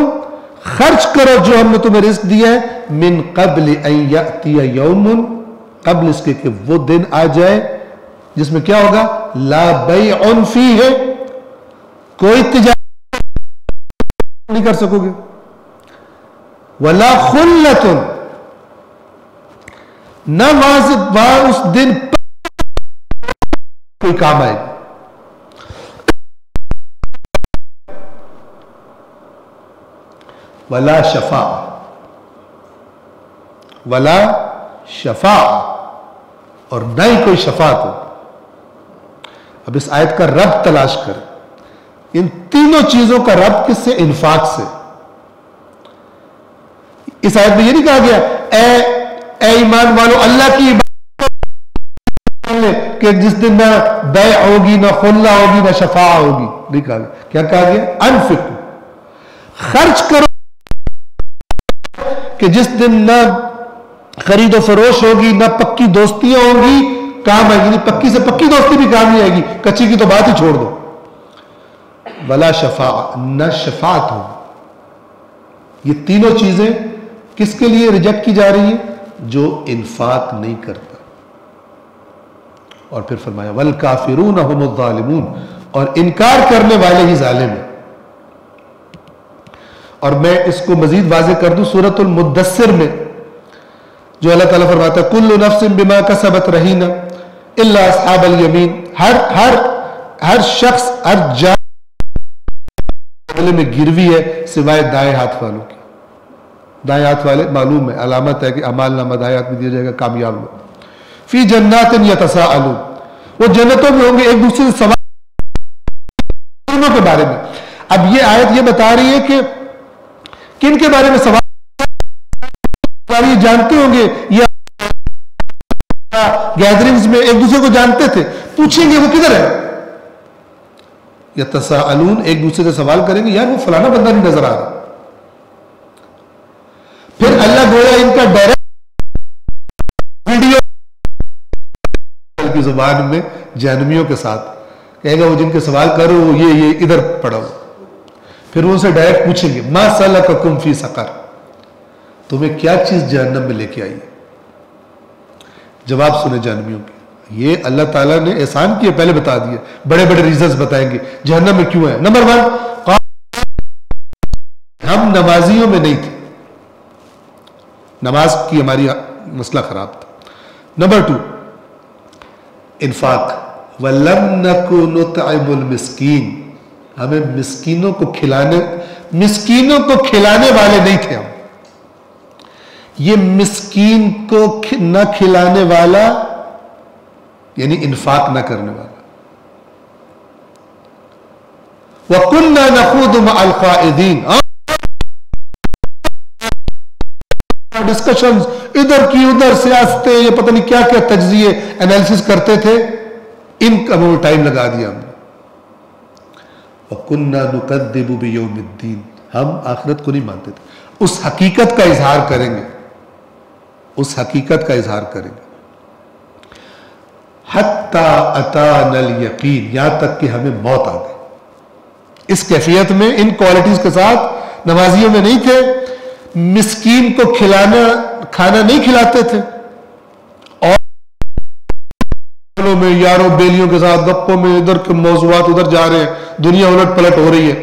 خرچ کرو جو ہم نے تمہیں رزق دیا ہے، من قبل ان یأتی یوم، قبل اس کے کہ وہ دن آ جائے جس میں کیا ہوگا؟ لا بیع فیہ، کوئی تجارت نہیں کر سکو گے، ولا خلۃ، نہ وہاں اس دن کوئی کام آئے گا. ولا شفاع، اور نہ ہی کوئی شفاعت ہو. اب اس آیت کا ربط تلاش کریں. ان تینوں چیزوں کا ربط کس سے؟ انفاق سے. اس آیت میں یہ نہیں کہا گیا اے اے ایمان والو اللہ کی عبادت کہ جس دن نہ بیع ہوگی، نہ خلہ ہوگی، نہ شفاعہ ہوگی. نہیں کہا گیا. کیا کہا گیا؟ انفقوا، خرچ کرو کہ جس دن نہ خرید و فروش ہوگی، نہ پکی دوستیاں ہوں گی کام آئے گی. پکی سے پکی دوستی بھی کام نہیں آئے گی، کچی کی تو بات ہی چھوڑ دو. ولا شفاعہ، نہ شفاعت ہوگی. یہ تینوں چیزیں کس کے لیے ریجیکٹ کی جا رہی ہیں؟ جو انفاق نہیں کرتا. اور پھر فرمایا والکافرون هم الظالمون، اور انکار کرنے والے ہی ظالم ہیں. اور میں اس کو مزید واضح کر دوں سورۃ المدثر میں جو اللہ تعالیٰ فرماتا ہے کل نفس بما کسبت رہینہ الا اصحاب الیمین. ہر شخص، ہر جان میں گروی ہے سوائے دائیں ہاتھ والوں کی. دائیں ہاتھ والے معلوم ہے، علامت ہے کہ اعمال نامہ دائیں ہاتھ میں دیا جائے گا کامیاب لوگ. فی جنات یتساءلون، وہ جنتوں میں ہوں گے ایک دوسرے سے سوال کے بارے میں. اب یہ آیت یہ بتا رہی ہے کہ کن کے بارے میں سوال جانتے ہوں گے. یہ گیدرنگز میں ایک دوسرے کو جانتے تھے، پوچھیں گے وہ کدھر ہے. یتساءلون، ایک دوسرے سے سوال کریں گے یار وہ فلانا بندہ نہیں نظر آ رہا. پھر اللہ گویا ان کا ڈائریکٹ ویڈیو کی زبان میں جہنمیوں کے ساتھ کہے گا وہ جن کے سوال کرو وہ یہ ادھر پڑھو. پھر وہ ان سے ڈائریکٹ پوچھیں گے ما سلککم فی سقر، تمہیں کیا چیز جہنم میں لے کے آئی ہے. جواب سنے جہنمیوں کے. یہ اللہ تعالیٰ نے احسان کیا، پہلے بتا دیا، بڑے بڑے ریزنز بتائیں گے جہنم میں کیوں ہے. نمبر 1 ہم نمازیوں میں نہیں تھے، نماز کی ہماری مسئلہ خراب تھا. نمبر 2 انفاق، وَلَمْ نَكُ نُطْعِمُ الْمِسْكِينَ، ہمیں مسکینوں کو کھلانے والے نہیں تھے. ہم یہ مسکین کو نہ کھلانے والا یعنی انفاق نہ کرنے والا. وَكُنَّا نَخُوضُ مَعَ الْخَائِضِينَ، ڈسکشنز ادھر کی ادھر، سیاستیں، یہ پتہ نہیں کیا کیا تجزیے انالیسس کرتے تھے، ان کا وہ ٹائم لگا دیا ہم نے. وَكُنَّا نُكَذِّبُ بِيَوْمِ الدِّينِ، ہم آخرت کو نہیں مانتے تھے. اس حقیقت کا اظہار کریں گے، اس حقیقت کا اظہار کریں گے. حَتَّى أَتَانَا الْيَقِينَ، یہاں تک کہ ہمیں موت آ گئی. اس کیفیت میں ان کوالٹیز کے ساتھ نمازیوں میں نہیں تھے. مسکین کو کھانا نہیں کھلاتے تھے، اور میں یاروں بیلیوں کے ساتھ گپوں میں ادھر کے موضوعات ادھر جا رہے ہیں، دنیا الٹ پلٹ ہو رہی ہے،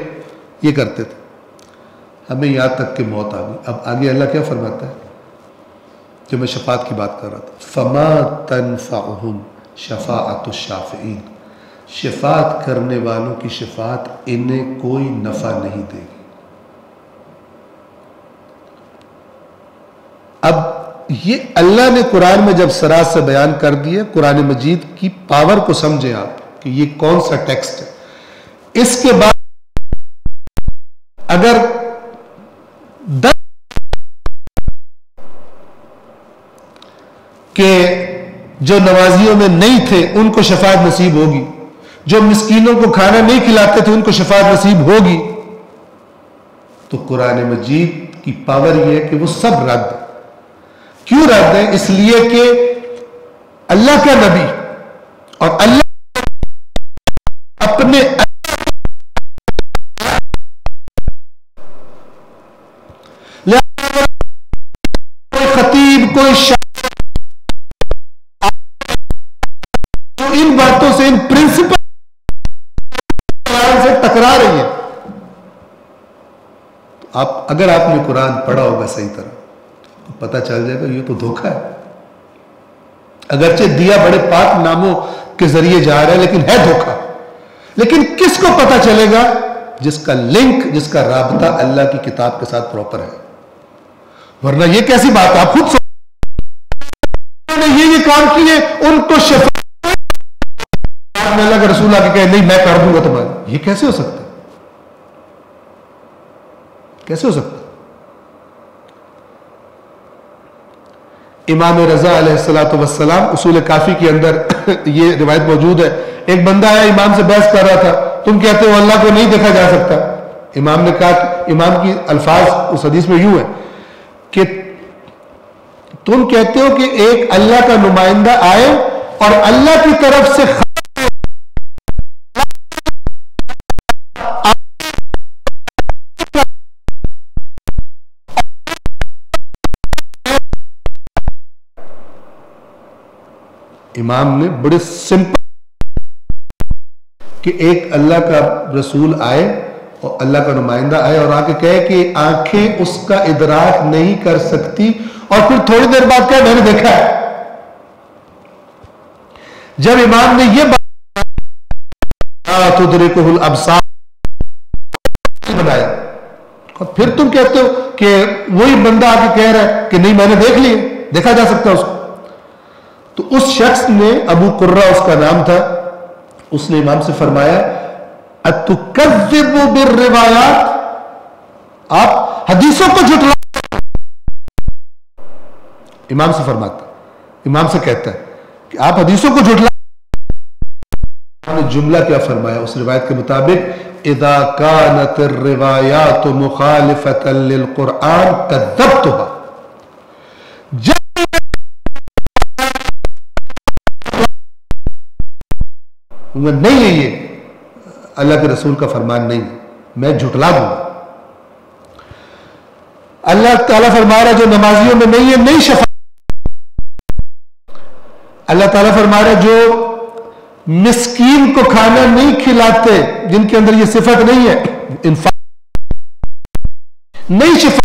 یہ کرتے تھے. ہمیں یہاں تک کہ موت آ گئی. اب آگے اللہ کیا فرماتا ہے جو میں شفاعت کی بات کر رہا تھا، فما تنفعهم شفاعت الشافعین، شفاعت کرنے والوں کی شفاعت انہیں کوئی نفع نہیں دے گی. اب یہ اللہ نے قرآن میں جب سراحت سے بیان کر دیا، قرآن مجید کی پاور کو سمجھیں آپ کہ یہ کون سا ٹیکسٹ ہے. اس کے بعد اگر کہ جو نمازیوں میں نہیں تھے ان کو شفاعت نصیب ہوگی، جو مسکینوں کو کھانا نہیں کھلاتے تھے ان کو شفاعت نصیب ہوگی، تو قرآن مجید کی پاور یہ ہے کہ وہ سب رد. کیوں رد ہے؟ اس لیے کہ اللہ کا نبی اور اللہ اپنے کوئی خطیب، کوئی ان باتوں سے، ان پرنسپل سے ٹکرا رہی ہے. اگر آپ نے قرآن پڑھا ہوگا صحیح طرح تو پتہ چل جائے گا یہ تو دھوکہ ہے. اگرچہ دیا بڑے پاک ناموں کے ذریعے جا رہا ہے لیکن ہے دھوکہ. لیکن کس کو پتہ چلے گا؟ جس کا لنک، جس کا رابطہ اللہ کی کتاب کے ساتھ پراپر ہے. ورنہ یہ کیسی بات ہے؟ آپ خود یہ کام کیے، ان کو شفاعت اللہ کا رسول آ کے کہے نہیں میں کر دوں گا تمہارے، یہ کیسے ہو سکتا ہے؟ کیسے ہو سکتا ہے؟ امام رضا علیہ السلام اصول کافی کے اندر یہ روایت موجود ہے. ایک بندہ آیا امام سے بحث کر رہا تھا, تم کہتے ہو اللہ کو نہیں دیکھا جا سکتا. امام نے کہا کہ امام کی الفاظ اس حدیث میں یوں ہے کہ تم کہتے ہو کہ ایک اللہ کا نمائندہ آئے اور اللہ کی طرف سے امام نے بڑے سمپل کہ ایک اللہ کا رسول آئے اور اللہ کا نمائندہ آئے اور آ کے کہے کہ آنکھیں اس کا ادراک نہیں کر سکتی, اور پھر تھوڑی دیر بعد کہے میں نے دیکھا ہے. جب امام نے یہ تدرکہ الابصار بنایا, اور پھر تم کہتے ہو کہ وہی بندہ آ کے کہہ رہا ہے کہ نہیں میں نے دیکھ لی, دیکھا جا سکتا اس کو. تو اس شخص نے, ابو قرہ اس کا نام تھا, اس نے امام سے فرمایا اتکذب بالروایات, آپ حدیثوں کو جھٹلا. امام سے فرماتا, امام سے کہتا ہے کہ آپ حدیثوں کو جھٹلا. امام نے جملہ کیا فرمایا اس روایت کے مطابق اذا كانت الروایات مخالفة للقرآن کذبتها. نہیں ہے یہ اللہ کے رسول کا فرمان نہیں, میں جھٹلا دوں گا. اللہ تعالیٰ فرما رہا جو نمازیوں میں نہیں ہے نہیں شفاعت. اللہ تعالیٰ فرما رہا جو مسکین کو کھانا نہیں کھلاتے, جن کے اندر یہ صفت نہیں ہے انفاق نہیں شفاعت.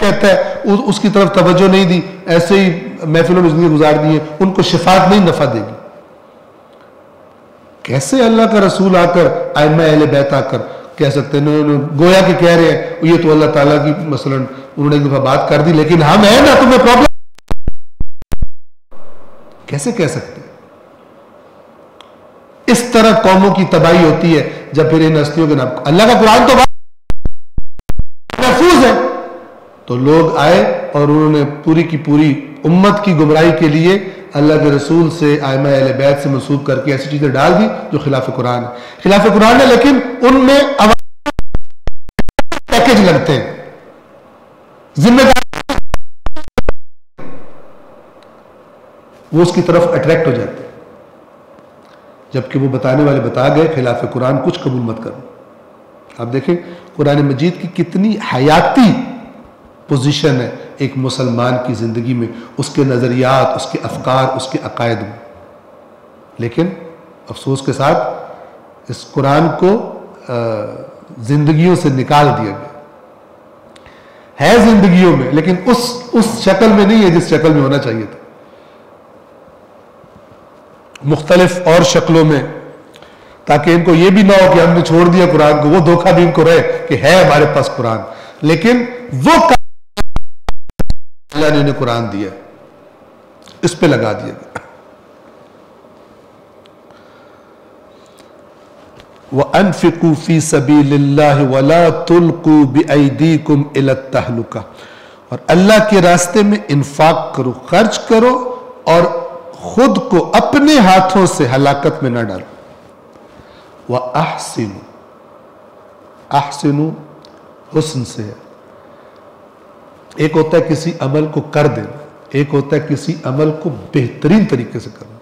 کہتا ہے اس کی طرف توجہ نہیں دی, ایسے ہی محفلوں میں زندگی گزار دی ہے, ان کو شفاعت نہیں نفع دے گی. کیسے اللہ کا رسول آ کر ائمہ اہل بیت آ کر کہہ سکتے ہیں, گویا کہ کہہ رہے ہیں یہ تو اللہ تعالیٰ کی مثلا انہوں نے ایک دفعہ بات کر دی لیکن ہم ہیں نا تمہیں پرابلم, کیسے کہہ سکتے؟ اس طرح قوموں کی تباہی ہوتی ہے جب پھر ان ہستیوں کے نام. اللہ کا قرآن تو محفوظ ہے, تو لوگ آئے اور انہوں نے پوری کی پوری امت کی گمراہی کے لیے اللہ کے رسول سے ائمہ اہل بیت سے منسوب کر کے ایسی چیزیں ڈال دی جو خلاف قرآن ہے. خلاف قرآن ہے لیکن ان میں پیکج لگتے ہیں, ذمہ دار وہ اس کی طرف اٹریکٹ ہو جاتے ہیں, جبکہ وہ بتانے والے بتا گئے خلاف قرآن کچھ قبول مت کرو. آپ دیکھیں قرآن مجید کی کتنی حیاتی پوزیشن ہے ایک مسلمان کی زندگی میں, اس کے نظریات, اس کے افکار, اس کے عقائد میں. لیکن افسوس کے ساتھ اس قرآن کو زندگیوں سے نکال دیا گیا ہے, زندگیوں میں لیکن اس شکل میں نہیں ہے جس شکل میں ہونا چاہیے تھا. مختلف اور شکلوں میں, تاکہ ان کو یہ بھی نہ ہو کہ ہم نے چھوڑ دیا قرآن کو, وہ دھوکہ بھی ان کو رہے کہ ہے ہمارے پاس قرآن, لیکن وہ اللہ نے انہیں قرآن دیا اس پہ لگا دیا گیا. وَأَنفِقُوا فِي سَبِيلِ اللَّهِ وَلَا تُلْقُوا بِأَيْدِيكُمْ إِلَى التَّهْلُكَةِ, اور اللہ کے راستے میں انفاق کرو, خرچ کرو اور خود کو اپنے ہاتھوں سے ہلاکت میں نہ ڈالو. وَأَحْسِنُوا, احسنوا حسن سے ہے. ایک ہوتا ہے کسی عمل کو کر دینا, ایک ہوتا ہے کسی عمل کو بہترین طریقے سے کرنا.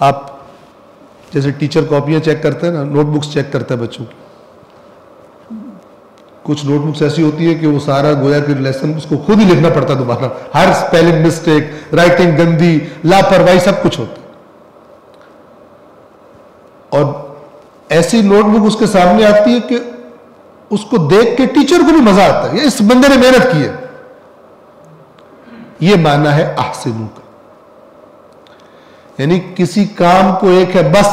آپ جیسے ٹیچر کاپیاں چیک کرتے ہیں نا, نوٹ بکس چیک کرتا ہے بچوں کی, کچھ نوٹ بکس ایسی ہوتی ہے کہ وہ سارا گویا کہ لیسن اس کو خود ہی لکھنا پڑتا دوبارہ, ہر سپیلنگ مسٹیک, رائٹنگ گندی, لاپرواہی سب کچھ ہوتا ہے. اور ایسی نوٹ بک اس کے سامنے آتی ہے کہ اس کو دیکھ کے ٹیچر کو بھی مزہ آتا ہے, یہ اس بندے نے محنت کی ہے. یہ معنی ہے احسنوا کا, یعنی کسی کام کو ایک ہے بس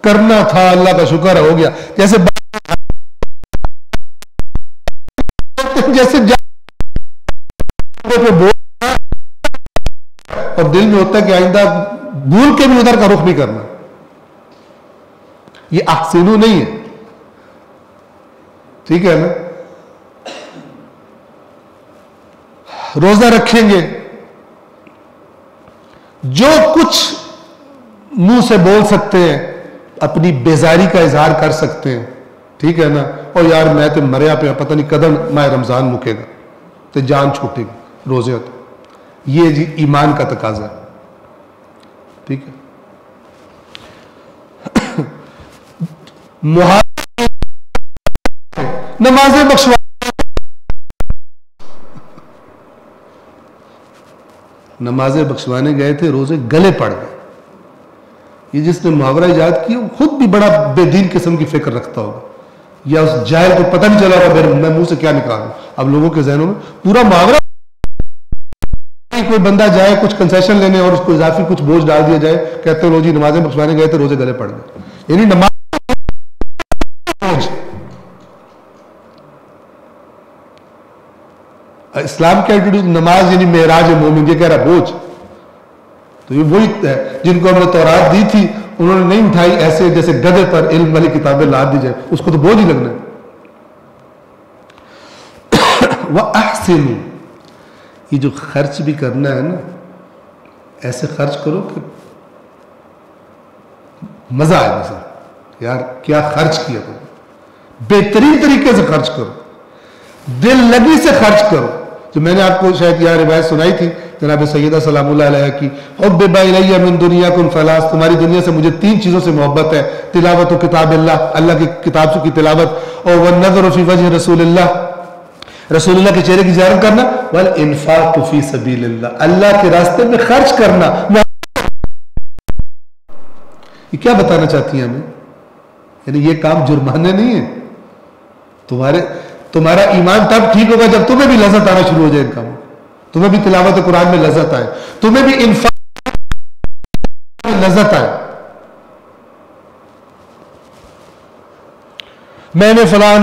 کرنا تھا, اللہ کا شکر ہے ہو گیا, جیسے اور دل میں ہوتا ہے کہ آئندہ بھول کے بھی ادھر کا رخ نہیں کرنا. یہ احسنو نہیں ہے، ٹھیک ہے نا؟ روزہ رکھیں گے، جو کچھ منہ سے بول سکتے ہیں، اپنی بیزاری کا اظہار کر سکتے ہیں، ٹھیک ہے نا؟ اور یار میں تو مریا پہ پتہ نہیں کدن ماہ رمضان مکے گا تو جان چھوٹے گی روزے ہوتے، یہ جی ایمان کا تقاضا ہے، ٹھیک ہے؟ نمازیں بخشوا، نمازیں بخشوانے گئے تھے، روزے گلے پڑ گئے۔ یہ جس نے محاورہ ایجاد کیا وہ خود بھی بڑا بے دین قسم کی فکر رکھتا ہوگا، یا اس جاہل کو پتہ نہیں چلا ہوگا میں منہ سے کیا نکالوں۔ اب لوگوں کے ذہنوں میں پورا محاورہ، کوئی بندہ جائے کچھ کنسیشن لینے اور اس کو اضافی کچھ بوجھ ڈال دیا جائے، کہتے ہیں لو جی نمازیں بخشوانے گئے تھے روزے گلے پڑ گئے، یعنی نماز اسلام کا ایٹیٹیوڈ نماز یعنی معراج مومن، یہ کہہ رہا بوجھ۔ تو یہ وہی ہے جن کو ہم نے تورات دی تھی، انہوں نے نہیں اٹھائی ایسے جیسے گدھے پر علم والی کتابیں لاد دی جائے، اس کو تو بوجھ ہی لگنا ہے۔ وَأَحْسِنُوا، یہ جو خرچ بھی کرنا ہے نا، ایسے خرچ کرو کہ مزہ آئے، مثلا یار کیا خرچ کیا تم، بہترین طریقے سے خرچ کرو، دل لگی سے خرچ کرو۔ جو میں نے آپ کو شاید یہ روایت سنائی تھی جناب سیدہ سلام اللہ علیہ کی، حُبِّبَ إِلَيَّ مِن دُنْيَاكُمْ ثَلَاث، تمہاری دنیا سے مجھے 3 چیزوں سے محبت ہے، تلاوت کتاب اللہ کی کتاب کی تلاوت، اور وَالنَّظْرُ فِي وَجْهِ رسول اللہ کے چہرے کی زیارت کرنا، وَالْإِنفَاقُ فِي سَبِيلِ اللَّهِ، اللہ کے راستے میں خرچ کرنا۔ یہ کیا بتانا چاہتی ہیں ہمیں؟ یعنی یہ کام جرمانے نہیں ہے، تمہارا ایمان تب ٹھیک ہوگا جب تمہیں بھی لذت آنا شروع ہو جائے ان کاموں، تمہیں بھی تلاوت قرآن میں لذت آئے، تمہیں بھی انفاق میں لذت آئے۔ میں نے فلان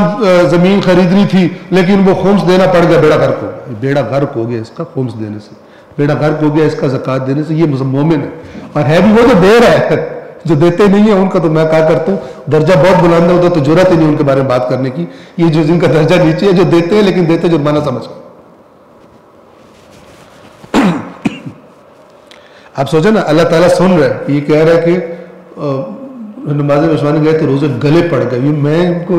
زمین خریدنی تھی لیکن وہ خمس دینا پڑ گیا، بیڑا غرق ہو گیا، بیڑا غرق ہو گیا اس کا خمس دینے سے، بیڑا غرق ہو گیا اس کا زکوٰۃ دینے سے۔ یہ مومن ہے، اور ہے بھی وہ جو دے رہا ہے، جو دیتے نہیں ہیں ان کا تو میں کہا کرتا ہوں درجہ بہت بلند ہوتا تو جرات ہی نہیں ان کے بارے میں بات کرنے کی۔ یہ جو جن کا درجہ نیچے ہے، جو دیتے ہیں لیکن دیتے جرمانہ سمجھ کر۔ آپ سوچیں نا، اللہ تعالیٰ سن رہا ہے، یہ کہہ رہا ہے کہ نمازیں بخشوانے گئے تو روزے گلے پڑ گئے، میں ان کو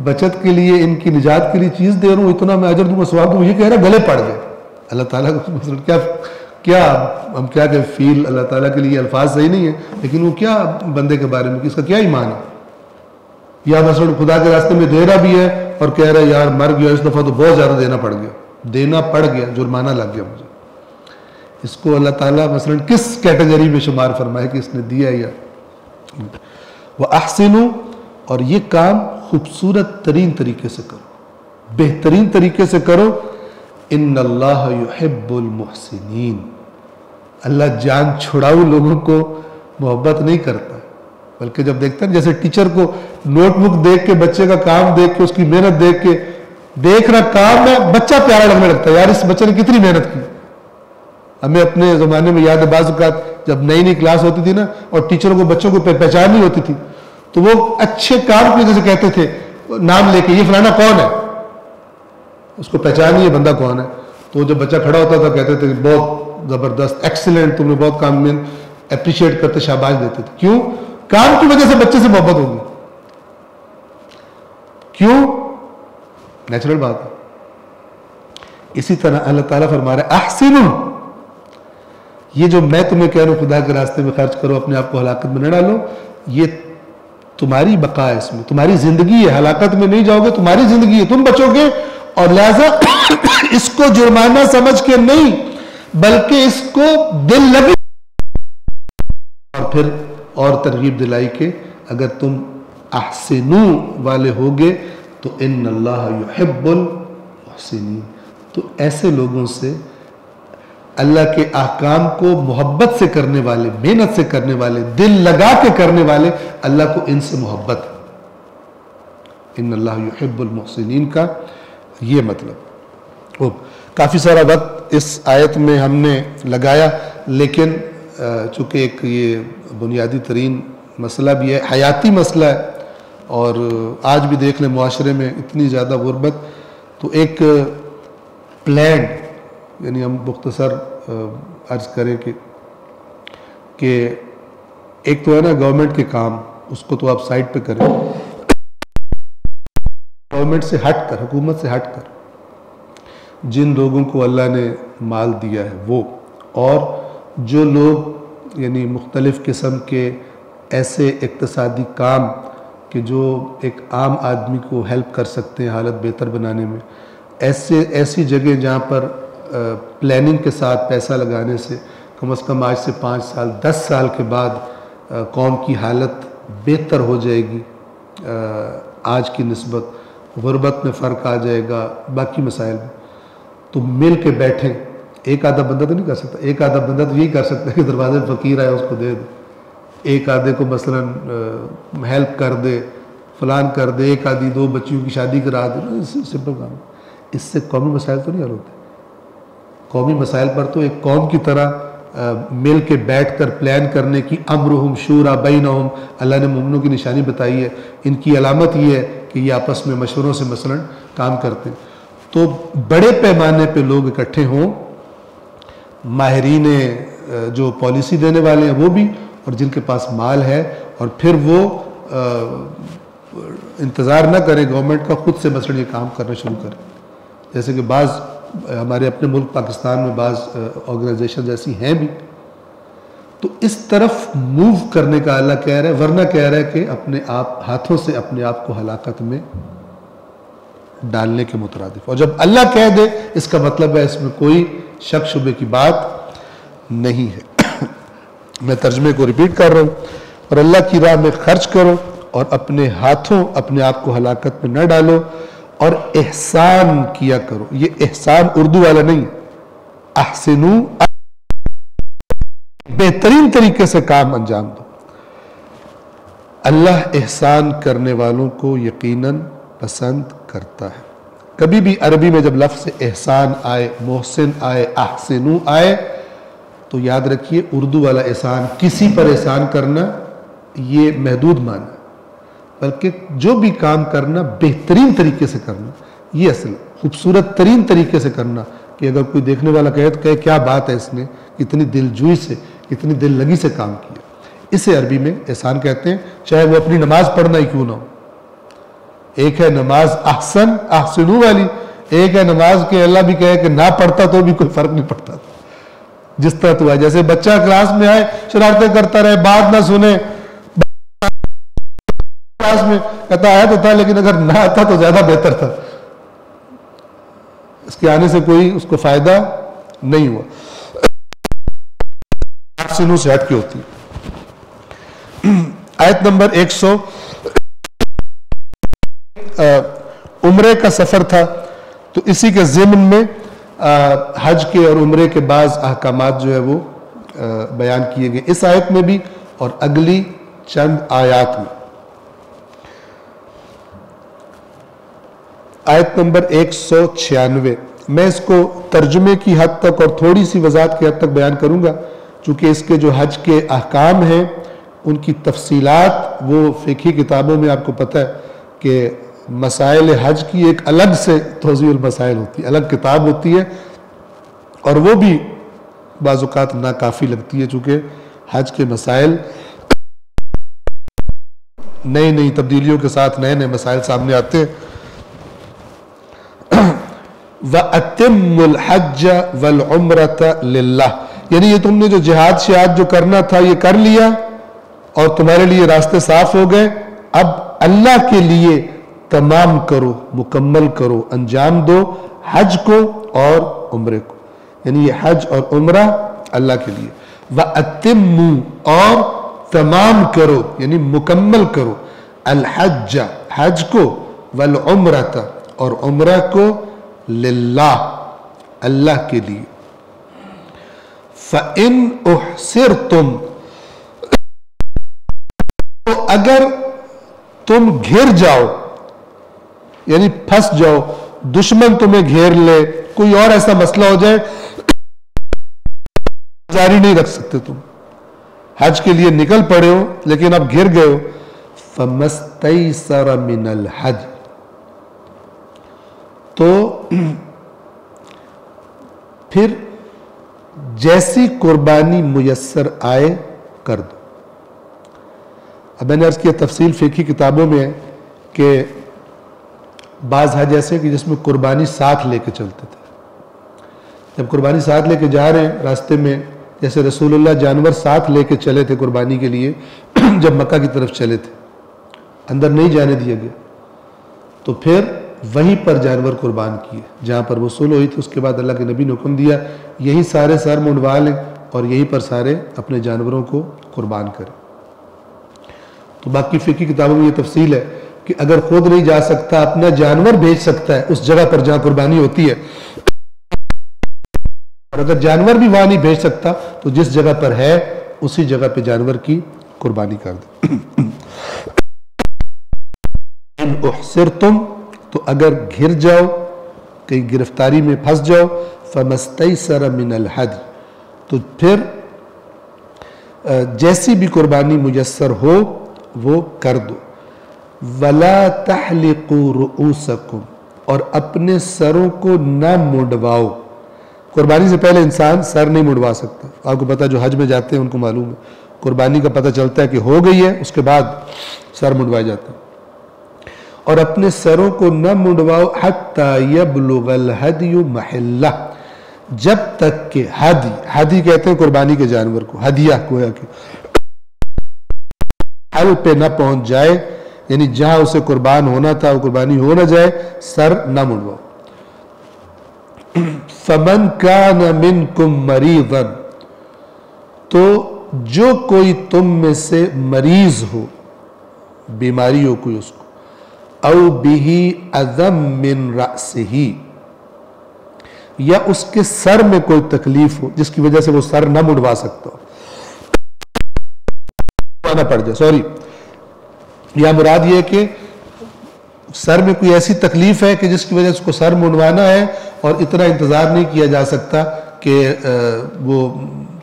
بچت کے لیے، ان کی نجات کے لیے چیز دے رہا ہوں، اتنا میں اجر دوں گا، ثواب دوں گا، یہ کہہ رہا ہے گلے پڑ گئے۔ اللہ تعالیٰ کو کیا ہم کیا کہ فیل اللہ تعالیٰ کے لیے الفاظ صحیح نہیں ہے، لیکن وہ کیا بندے کے بارے میں، اس کا کیا ایمان ہے؟ یا مثلا خدا کے راستے میں دے رہا بھی ہے اور کہہ رہا ہے یار مر گیا اس دفعہ تو بہت زیادہ دینا پڑ گیا، جرمانہ لگ گیا مجھے۔ اس کو اللہ تعالیٰ مثلا کس کیٹیگری میں شمار فرمائے کہ اس نے دیا ہے؟ یا وَأَحْسِنُوا، اور یہ کام خوبصورت ترین طریقے سے کرو، بہترین طریقے سے کرو۔ ان اللہ یحب المحسنین، اللہ جان چھڑاؤ لوگوں کو محبت نہیں کرتا، بلکہ جب دیکھتا ہے جیسے ٹیچر کو نوٹ بک دیکھ کے، بچے کا کام دیکھ کے، اس کی محنت دیکھ کے، دیکھ رہا کام میں بچہ پیارا لگنے لگتا ہے، یار اس بچے نے کتنی محنت کی۔ ہمیں اپنے زمانے میں یاد ہے، بعض اوقات جب نئی نئی کلاس ہوتی تھی نا اور ٹیچروں کو بچوں کو پہچان نہیں ہوتی تھی تو وہ اچھے کام کی وجہ سے کہتے تھے نام لے کے، یہ فلانا کون ہے، اس کو پہچان نہیں ہے بندہ کون ہے، تو جب بچہ کھڑا ہوتا تھا کہتے تھے بہت زبردست، ایکسیلنٹ، تم نے بہت کام میں اپریشیٹ کرتے، شاباش دیتے تھے۔ کیوں؟ کام کی وجہ سے بچے سے محبت ہوگی۔ کیوں؟ نیچرل بات ہے۔ اسی طرح اللہ تعالیٰ فرما رہا ہے احسنوا، یہ جو میں تمہیں کہہ رہا ہوں خدا کے راستے میں خرچ کرو، اپنے آپ کو ہلاکت میں نہ ڈالو، یہ تمہاری بقا ہے، اس میں تمہاری زندگی ہے، ہلاکت میں نہیں جاؤ گے، تمہاری زندگی ہے، تم بچو گے، اور لہذا اس کو جرمانہ سمجھ کے نہیں بلکہ اس کو دل لگی، اور پھر اور ترغیب دلائی کہ اگر تم احسنوا والے ہوگے تو ان اللہ یحب المحسنین، تو ایسے لوگوں سے، اللہ کے احکام کو محبت سے کرنے والے، محنت سے کرنے والے، دل لگا کے کرنے والے، اللہ کو ان سے محبت ہے۔ ان اللہ یحب المحسنین کا یہ مطلب۔ کافی سارا وقت اس آیت میں ہم نے لگایا، لیکن چونکہ ایک یہ بنیادی ترین مسئلہ بھی ہے، حیاتی مسئلہ ہے. اور آج بھی دیکھ لیں معاشرے میں اتنی زیادہ غربت، تو ایک پلان، یعنی ہم مختصر عرض کریں کہ ایک تو ہے نا گورنمنٹ کے کام، اس کو تو آپ سائٹ پہ کریں، گورنمنٹ سے ہٹ کر، حکومت سے ہٹ کر جن لوگوں کو اللہ نے مال دیا ہے وہ، اور جو لوگ یعنی مختلف قسم کے ایسے اقتصادی کام کہ جو ایک عام آدمی کو ہیلپ کر سکتے ہیں حالت بہتر بنانے میں، ایسی جگہ جہاں پر پلاننگ کے ساتھ پیسہ لگانے سے کم از کم آج سے 5 سال 10 سال کے بعد قوم کی حالت بہتر ہو جائے گی، آج کی نسبت غربت میں فرق آ جائے گا، باقی مسائل میں. تو مل کے بیٹھیں. ایک آدھا بندہ تو نہیں کر سکتا، ایک آدھا بندہ تو یہی کر سکتا ہے کہ دروازے میں فقیر آئے اس کو دے دے، ایک آدھے کو مثلا ہیلپ کر دے، فلان کر دے، ایک آدھی 2 بچیوں کی شادی کرا دے. سمپل کام. اس سے قومی مسائل تو نہیں حل ہوتے. قومی مسائل پر تو ایک قوم کی طرح مل کے بیٹھ کر پلان کرنے کی، امرہم شورا بینہم، اللہ نے مومنوں کی نشانی بتائی ہے. ان کی علامت یہ ہے کہ یہ آپس میں مشوروں سے مثلا کام کرتے ہیں. تو بڑے پیمانے پہ لوگ اکٹھے ہوں، ماہرین جو پالیسی دینے والے ہیں وہ بھی، اور جن کے پاس مال ہے، اور پھر وہ انتظار نہ کریں گورنمنٹ کا، خود سے مثلا یہ کام کرنا شروع کریں. جیسے کہ بعض ہمارے اپنے ملک پاکستان میں بعض آرگنائزیشن ایسی ہیں بھی. تو اس طرف موو کرنے کا اللہ کہہ رہا ہے، ورنہ کہہ رہا ہے کہ اپنے آپ ہاتھوں سے اپنے آپ کو ہلاکت میں ڈالنے کے مترادف. اور جب اللہ کہہ دے اس کا مطلب ہے اس میں کوئی شک شبے کی بات نہیں ہے. میں ترجمے کو ریپیٹ کر رہا ہوں. اور اللہ کی راہ میں خرچ کرو اور اپنے ہاتھوں اپنے آپ کو ہلاکت میں نہ ڈالو، اور احسان کیا کرو. یہ احسان اردو والا نہیں، احسنو، بہترین طریقے سے کام انجام دو. اللہ احسان کرنے والوں کو یقیناً پسند کرتا ہے. کبھی بھی عربی میں جب لفظ احسان آئے، محسن آئے، احسنو آئے، تو یاد رکھیے اردو والا احسان، کسی پر احسان کرنا، یہ محدود معنی، بلکہ جو بھی کام کرنا بہترین طریقے سے کرنا، یہ اصل خوبصورت ترین طریقے سے کرنا. کہ اگر کوئی دیکھنے والا کہے کیا بات ہے، اس نے اتنی دل جوئی سے، اتنی دل لگی سے کام کیا. اسے عربی میں احسان کہتے ہیں، چاہے وہ اپنی نماز پڑھنا ہی کیوں نہ ہو. ایک ہے نماز احسنو والی، ایک ہے نماز کے اللہ بھی کہے کہ نہ پڑھتا تو بھی کوئی فرق نہیں پڑتا. جس طرح تو ہے، جیسے بچہ کلاس میں آئے شرارتیں کرتا رہے، بات نہ سنے، کلاس میں کہتا آیا تو تھا لیکن اگر نہ آتا تو زیادہ بہتر تھا، اس کے آنے سے کوئی اس کو فائدہ نہیں ہوا. احسنو سے ہٹ کے ہوتی. آیت نمبر 100. عمرے کا سفر تھا، تو اسی کے ضمن میں حج کے اور عمرے کے بعض احکامات جو ہے وہ بیان کیے گئے اس آیت میں بھی اور اگلی چند آیات میں. آیت نمبر 196. میں اس کو ترجمے کی حد تک اور تھوڑی سی وضاحت کی حد تک بیان کروں گا، چونکہ اس کے جو حج کے احکام ہیں ان کی تفصیلات وہ فقہی کتابوں میں آپ کو پتہ ہے کہ مسائل حج کی ایک الگ سے توضیح المسائل ہوتی ہے، الگ کتاب ہوتی ہے، اور وہ بھی بعض اوقات ناکافی لگتی ہے، چونکہ حج کے مسائل نئی تبدیلیوں کے ساتھ نئے مسائل سامنے آتے ہیں. وَأَتِمُّ الْحَجَّ وَالْعُمْرَةَ لِلَّهِ، یعنی یہ تم نے جو جہاد شہاد جو کرنا تھا یہ کر لیا اور تمہارے لیے راستے صاف ہو گئے، اب اللہ کے لیے تمام کرو، مکمل کرو، انجام دو حج کو اور عمرے کو. یعنی یہ حج اور عمرہ اللہ کے لیے. وَأَتِمُّ، اور تمام کرو یعنی مکمل کرو، الحج حج کو، والعمرة اور عمرہ کو، للہ اللہ کے لیے. فَإِنْ أُحْصِرْتُمْ، تو اگر تم گھر جاؤ یعنی پھنس جاؤ، دشمن تمہیں گھیر لے، کوئی اور ایسا مسئلہ ہو جائے، جاری نہیں رکھ سکتے تم، حج کے لیے نکل پڑے ہو لیکن اب گر گئے ہو، فَمَسْتَيْسَرَ مِنَ الْحَدْيِ، تو پھر جیسی قربانی میسر آئے کر دو۔ اب میں نے عرض کیا تفصیل فقہی کتابوں میں ہے کہ بعض حج ایسے کہ جس میں قربانی ساتھ لے کے چلتے تھے۔ جب قربانی ساتھ لے کے جا رہے ہیں راستے میں، جیسے رسول اللہ جانور ساتھ لے کے چلے تھے قربانی کے لیے جب مکہ کی طرف چلے تھے، اندر نہیں جانے دیا گیا، تو پھر وہیں پر جانور قربان کیے جہاں پر وہ صلح ہوئی تھی۔ اس کے بعد اللہ کے نبی نے حکم دیا یہی سارے سر منڈوا لیں اور یہیں پر سارے اپنے جانوروں کو قربان کریں۔ تو باقی فقہی کتابوں میں یہ تفصیل ہے کہ اگر خود نہیں جا سکتا اپنا جانور بھیج سکتا ہے اس جگہ پر جہاں قربانی ہوتی ہے، اور اگر جانور بھی وہاں نہیں بھیج سکتا تو جس جگہ پر ہے اسی جگہ پہ جانور کی قربانی کر دے۔ ان احصرتم، تو اگر گھر جاؤ، کہیں گرفتاری میں پھنس جاؤ، فَمَسْتَيْسَرَ مِنَ الْحَدْيِ، تو پھر جیسی بھی قربانی میسر ہو وہ کر دو۔ وَلَا تَحْلِقُوا رُؤُوسَكُمْ، اور اپنے سروں کو نہ منڈواؤ۔ قربانی سے پہلے انسان سر نہیں منڈوا سکتا، آپ کو پتا جو حج میں جاتے ہیں ان کو معلوم ہے، قربانی کا پتہ چلتا ہے کہ ہو گئی ہے اس کے بعد سر منڈوائے جاتے ہیں۔ اور اپنے سروں کو نہ منڈواؤ حَتَّى يَبْلُغَ الْهَدْيُ مَحِلَّهُ، جب تک کہ ہدی کہتے ہیں قربانی کے جانور کو، ہدیہ گویا کہ حل پہ نہ پہنچ جائے، یعنی جہاں اسے قربان ہونا تھا وہ قربانی ہو نہ جائے، سر نہ منڈواؤ۔ فَمَنْ كَانَ مِنْكُمْ مَرِيضًا، تو جو کوئی تم میں سے مریض ہو، بیماری ہو کوئی اس کو، او بِهِ اَذًا مِّن رَأْسِهِ، یا اس کے سر میں کوئی تکلیف ہو جس کی وجہ سے وہ سر نہ منڈوا سکتا ہو، پڑ جائے یا مراد یہ کہ سر میں کوئی ایسی تکلیف ہے کہ جس کی وجہ سے اس کو سر منڈوانا ہے اور اتنا انتظار نہیں کیا جا سکتا کہ وہ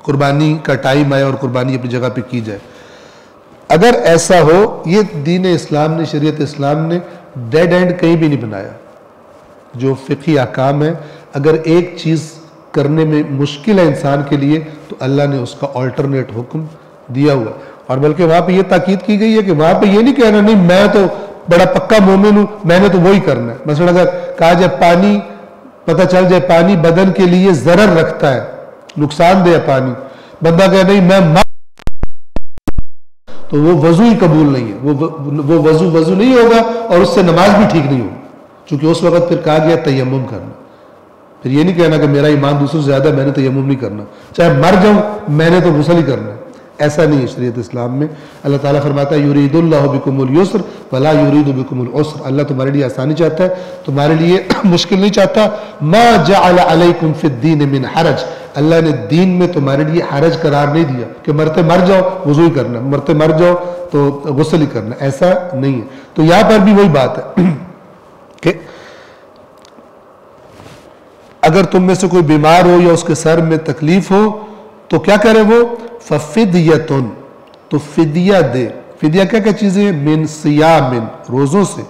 قربانی کا ٹائم آئے اور قربانی اپنی جگہ پہ کی جائے۔ اگر ایسا ہو، یہ دین اسلام نے، شریعت اسلام نے ڈیڈ اینڈ کہیں بھی نہیں بنایا۔ جو فقہی احکام ہے، اگر ایک چیز کرنے میں مشکل ہے انسان کے لیے تو اللہ نے اس کا آلٹرنیٹ حکم دیا ہوا، اور بلکہ وہاں پہ یہ تاکید کی گئی ہے کہ وہاں پہ یہ نہیں کہنا نہیں میں تو بڑا پکا مومن ہوں، میں نے تو وہی کرنا ہے۔ مثلا اگر کہا جائے پانی، پتہ چل جائے پانی بدن کے لیے ضرر رکھتا ہے، نقصان دہ پانی، بندہ کہے نہیں میں تو وہ وضو ہی قبول نہیں ہے، وہ وضو نہیں ہوگا اور اس سے نماز بھی ٹھیک نہیں ہوگی، چونکہ اس وقت پھر کہا گیا تیمم کرنا۔ پھر یہ نہیں کہنا کہ میرا ایمان دوسروں سے زیادہ، میں نے تیمم نہیں کرنا، چاہے مر جاؤں میں نے تو غسل ہی کرنا ہے۔ ایسا نہیں ہے شریعت اسلام میں۔ اللہ تعالیٰ فرماتا ہے یرید اللہ بکم الیسر ولا یرید بکم العسر، اللہ تمہارے لیے آسانی چاہتا ہے، تمہارے لیے مشکل نہیں چاہتا۔ ما جعل علیکم فی الدین من حرج، اللہ نے دین میں تمہارے لیے حرج قرار نہیں دیا کہ مرتے مر جاؤ وضو ہی کرنا، مرتے مر جاؤ تو غسل ہی کرنا، ایسا نہیں ہے۔ تو یہاں پر بھی وہی بات ہے کہ اگر تم میں سے کوئی بیمار ہو یا اس کے سر میں تکلیف ہو تو کیا کرے وہ؟ فَفِدْيَةٌ، تو فدیہ دے۔ فدیہ کیا کیا چیزیں ہیں؟ من صیام، روزوں سے،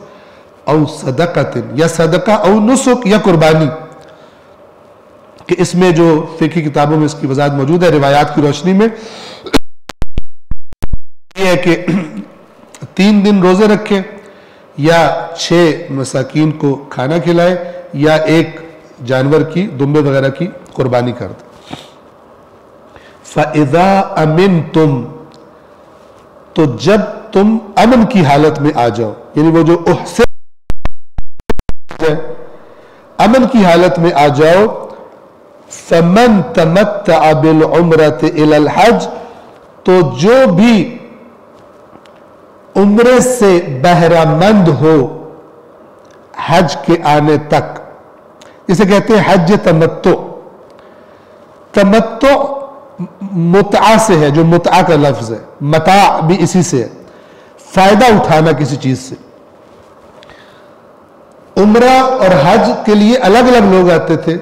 او صدقۃ، یا صدقہ، او نسک، یا قربانی۔ کہ اس میں جو فقہی کتابوں میں اس کی وضاحت موجود ہے روایات کی روشنی میں، یہ ہے کہ 3 دن روزے رکھے، یا 6 مساکین کو کھانا کھلائے، یا ایک جانور کی دمبے وغیرہ کی قربانی کر دے۔ فَإِذَا أَمِنْتُمْ، تو جب تم امن کی حالت میں آ جاؤ، یعنی وہ جو امن کی حالت میں آ جاؤ، فَمَنْ تَمَتَّعَ بِالْعُمْرَةِ إِلَى الْحَجِّ، تو جو بھی عمرے سے بہرہ مند ہو حج کے آنے تک، اسے کہتے ہیں حج تمتع۔ تمتع متعہ سے ہے، جو متعہ کا لفظ ہے، متاع بھی اسی سے ہے، فائدہ اٹھانا کسی چیز سے۔ عمرہ اور حج کے لیے الگ الگ لوگ آتے تھے،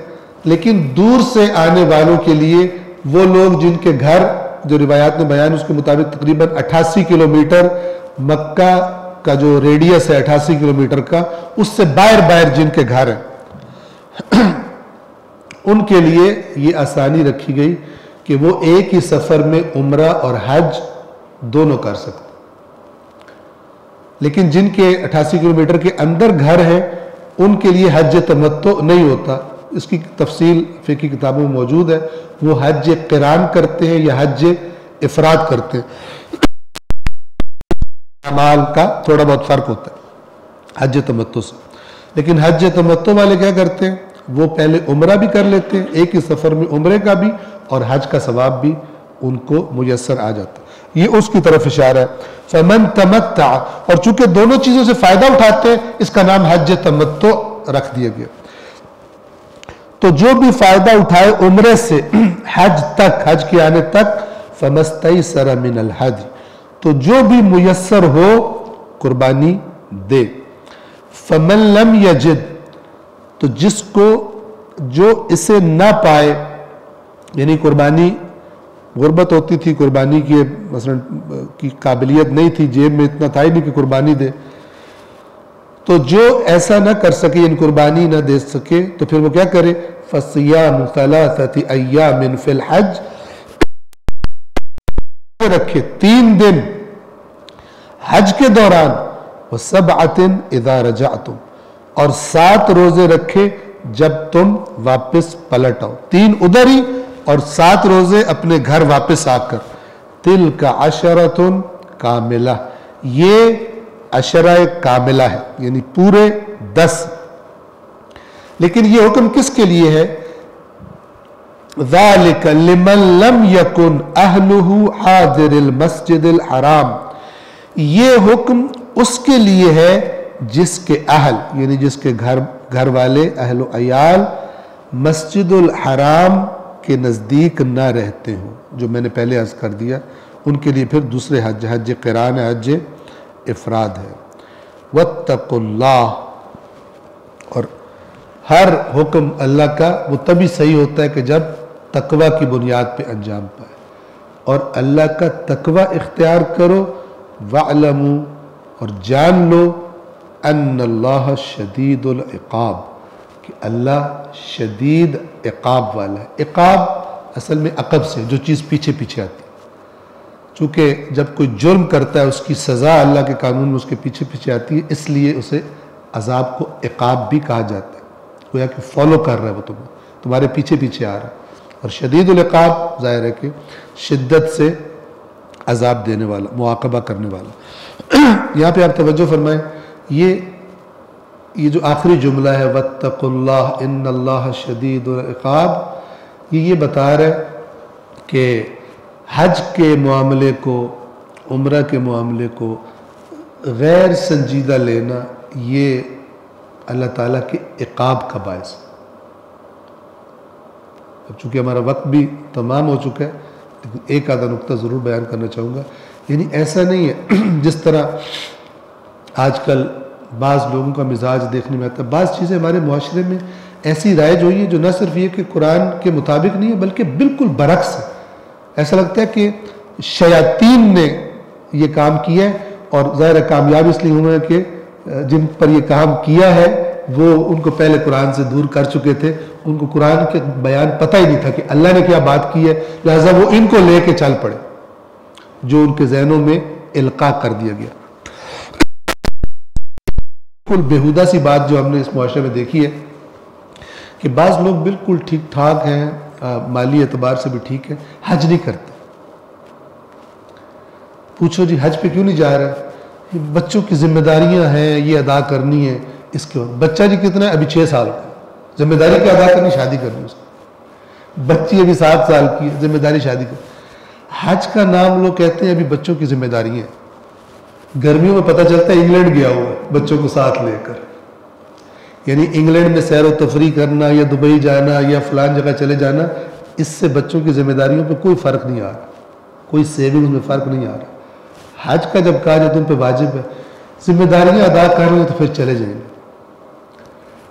لیکن دور سے آنے والوں کے لیے وہ لوگ جن کے گھر جو روایات میں بیان اس کے مطابق تقریباً 88 کلومیٹر مکہ کا جو ریڈیس ہے 88 کلومیٹر کا، اس سے باہر جن کے گھر ہیں ان کے لیے یہ آسانی رکھی گئی کہ وہ ایک ہی سفر میں عمرہ اور حج دونوں کر سکتے، لیکن جن کے 88 کلومیٹر کے اندر گھر ہیں ان کے لیے حج تمتع نہیں ہوتا. اس کی تفصیل فقہی کتابوں میں موجود ہے. وہ حج قران کرتے ہیں یا حج افراد کرتے ہیں، اعمال کا تھوڑا بہت فرق ہوتا ہے حج تمتع سے. لیکن حج تمتع والے کیا کرتے ہیں، وہ پہلے عمرہ بھی کر لیتے ہیں، ایک ہی سفر میں عمرے کا بھی اور حج کا ثواب بھی ان کو میسر آ جاتا ہے. یہ اس کی طرف اشارہ ہے. فمن تمتع، اور چونکہ دونوں چیزوں سے فائدہ اٹھاتے ہیں اس کا نام حج تمتع رکھ دیا گیا. تو جو بھی فائدہ اٹھائے عمرے سے حج تک، حج کے آنے تک، فمستیسر من الحج، تو جو بھی میسر ہو قربانی دے. فمن لم یجد، تو جس کو جو اسے نہ پائے، یعنی قربانی غربت ہوتی تھی، قربانی کی مثلا کی قابلیت نہیں تھی، جیب میں اتنا تھا ہی نہیں کہ قربانی دے، تو جو ایسا نہ کر سکے، یعنی قربانی نہ دے سکے، تو پھر وہ کیا کرے، فَصِيَامُ ثَلَاثَةِ أَيَّامٍ فِي الْحَجِّ، رکھے 3 دن حج کے دوران، وَسَبْعَةٍ إِذَا رَجَعْتُمْ، اور 7 روزے رکھے جب تم واپس پلٹ آؤ. 3 ادھر ہی اور 7 روزے اپنے گھر واپس آ کر. تِلْكَ عَشَرَةٌ کاملہ، یہ عشرہ کاملہ ہے، یعنی پورے 10. لیکن یہ حکم کس کے لیے ہے، ذَلِكَ لِمَنْ لَمْ يَكُنْ أَهْلُهُ حَاضِرِ الْمَسْجِدِ الْحَرَامِ، یہ حکم اس کے لیے ہے جس کے اہل، یعنی جس کے گھر والے، اہل و عیال مسجد الحرام کے نزدیک نہ رہتے ہوں، جو میں نے پہلے عرض کر دیا. ان کے لیے پھر دوسرے حج، حج قران ہے، حج افراد ہے. وَاتَّقُوا اللَّهَ، اور ہر حکم اللہ کا وہ تبھی صحیح ہوتا ہے کہ جب تقوی کی بنیاد پہ انجام پائے، اور اللہ کا تقوی اختیار کرو. وَاعْلَمُوا، اور جان لو، ان اللہ شدید العقاب، کہ اللہ شدید عقاب والا ہے. عقاب اصل میں عقب سے، جو چیز پیچھے پیچھے آتی ہے. چونکہ جب کوئی جرم کرتا ہے اس کی سزا اللہ کے قانون میں اس کے پیچھے پیچھے آتی ہے، اس لیے اسے عذاب کو عقاب بھی کہا جاتا ہے. گویا کہ فالو کر رہا ہے وہ تمہارے پیچھے پیچھے آ رہا ہے. اور شدید العقاب ظاہر ہے کہ شدت سے عذاب دینے والا، معاقبہ کرنے والا. یہاں پہ آپ توجہ فرمائیں، یہ جو آخری جملہ ہے وَاتَّقُوا اللَّهَ إِنَّ اللَّهَ شَدِيدُ الْعِقَابِ، یہ بتا رہا ہے کہ حج کے معاملے کو، عمرہ کے معاملے کو غیر سنجیدہ لینا، یہ اللہ تعالیٰ کے عقاب کا باعث. اب چونکہ ہمارا وقت بھی تمام ہو چکا ہے، لیکن ایک آدھا نقطہ ضرور بیان کرنا چاہوں گا. یعنی ایسا نہیں ہے جس طرح آج کل بعض لوگوں کا مزاج دیکھنے میں آتا ہے، بعض چیزیں ہمارے معاشرے میں ایسی رائج ہوئی ہیں جو نہ صرف یہ کہ قرآن کے مطابق نہیں ہے بلکہ بالکل برعکس ہے. ایسا لگتا ہے کہ شیاطین نے یہ کام کیا ہے، اور ظاہر کامیاب اس لیے ہوئے کہ جن پر یہ کام کیا ہے وہ ان کو پہلے قرآن سے دور کر چکے تھے، ان کو قرآن کے بیان پتہ ہی نہیں تھا کہ اللہ نے کیا بات کی ہے، لہذا وہ ان کو لے کے چل پڑے جو ان کے ذہنوں میں القاء کر دیا گیا. بالکل بےہودہ سی بات جو ہم نے اس معاشرے میں دیکھی ہے کہ بعض لوگ بالکل ٹھیک ٹھاک ہیں، مالی اعتبار سے بھی ٹھیک ہے، حج نہیں کرتے. پوچھو جی حج پہ کیوں نہیں جا رہا؟ بچوں کی ذمہ داریاں ہیں، یہ ادا کرنی ہے. اس کے بچہ جی کتنا ہے؟ ابھی 6 سال کا. ذمہ داری کیا ادا کرنی؟ شادی کرنی اس کی. بچی ابھی 7 سال کی ہے، ذمہ داری شادی کرنی. حج کا نام لوگ کہتے ہیں ابھی بچوں کی ذمہ داری ہیں. گرمیوں میں پتہ چلتا ہے انگلینڈ گیا ہوا ہے بچوں کو ساتھ لے کر. یعنی انگلینڈ میں سیر و تفریح کرنا یا دبئی جانا یا فلان جگہ چلے جانا، اس سے بچوں کی ذمہ داریوں پہ کوئی فرق نہیں آ رہا، کوئی سیونگ میں فرق نہیں آ رہا. حج کا جب کہا جائے تم پہ واجب ہے، ذمہ داریاں ادا کر لیں تو پھر چلے جائیں گے.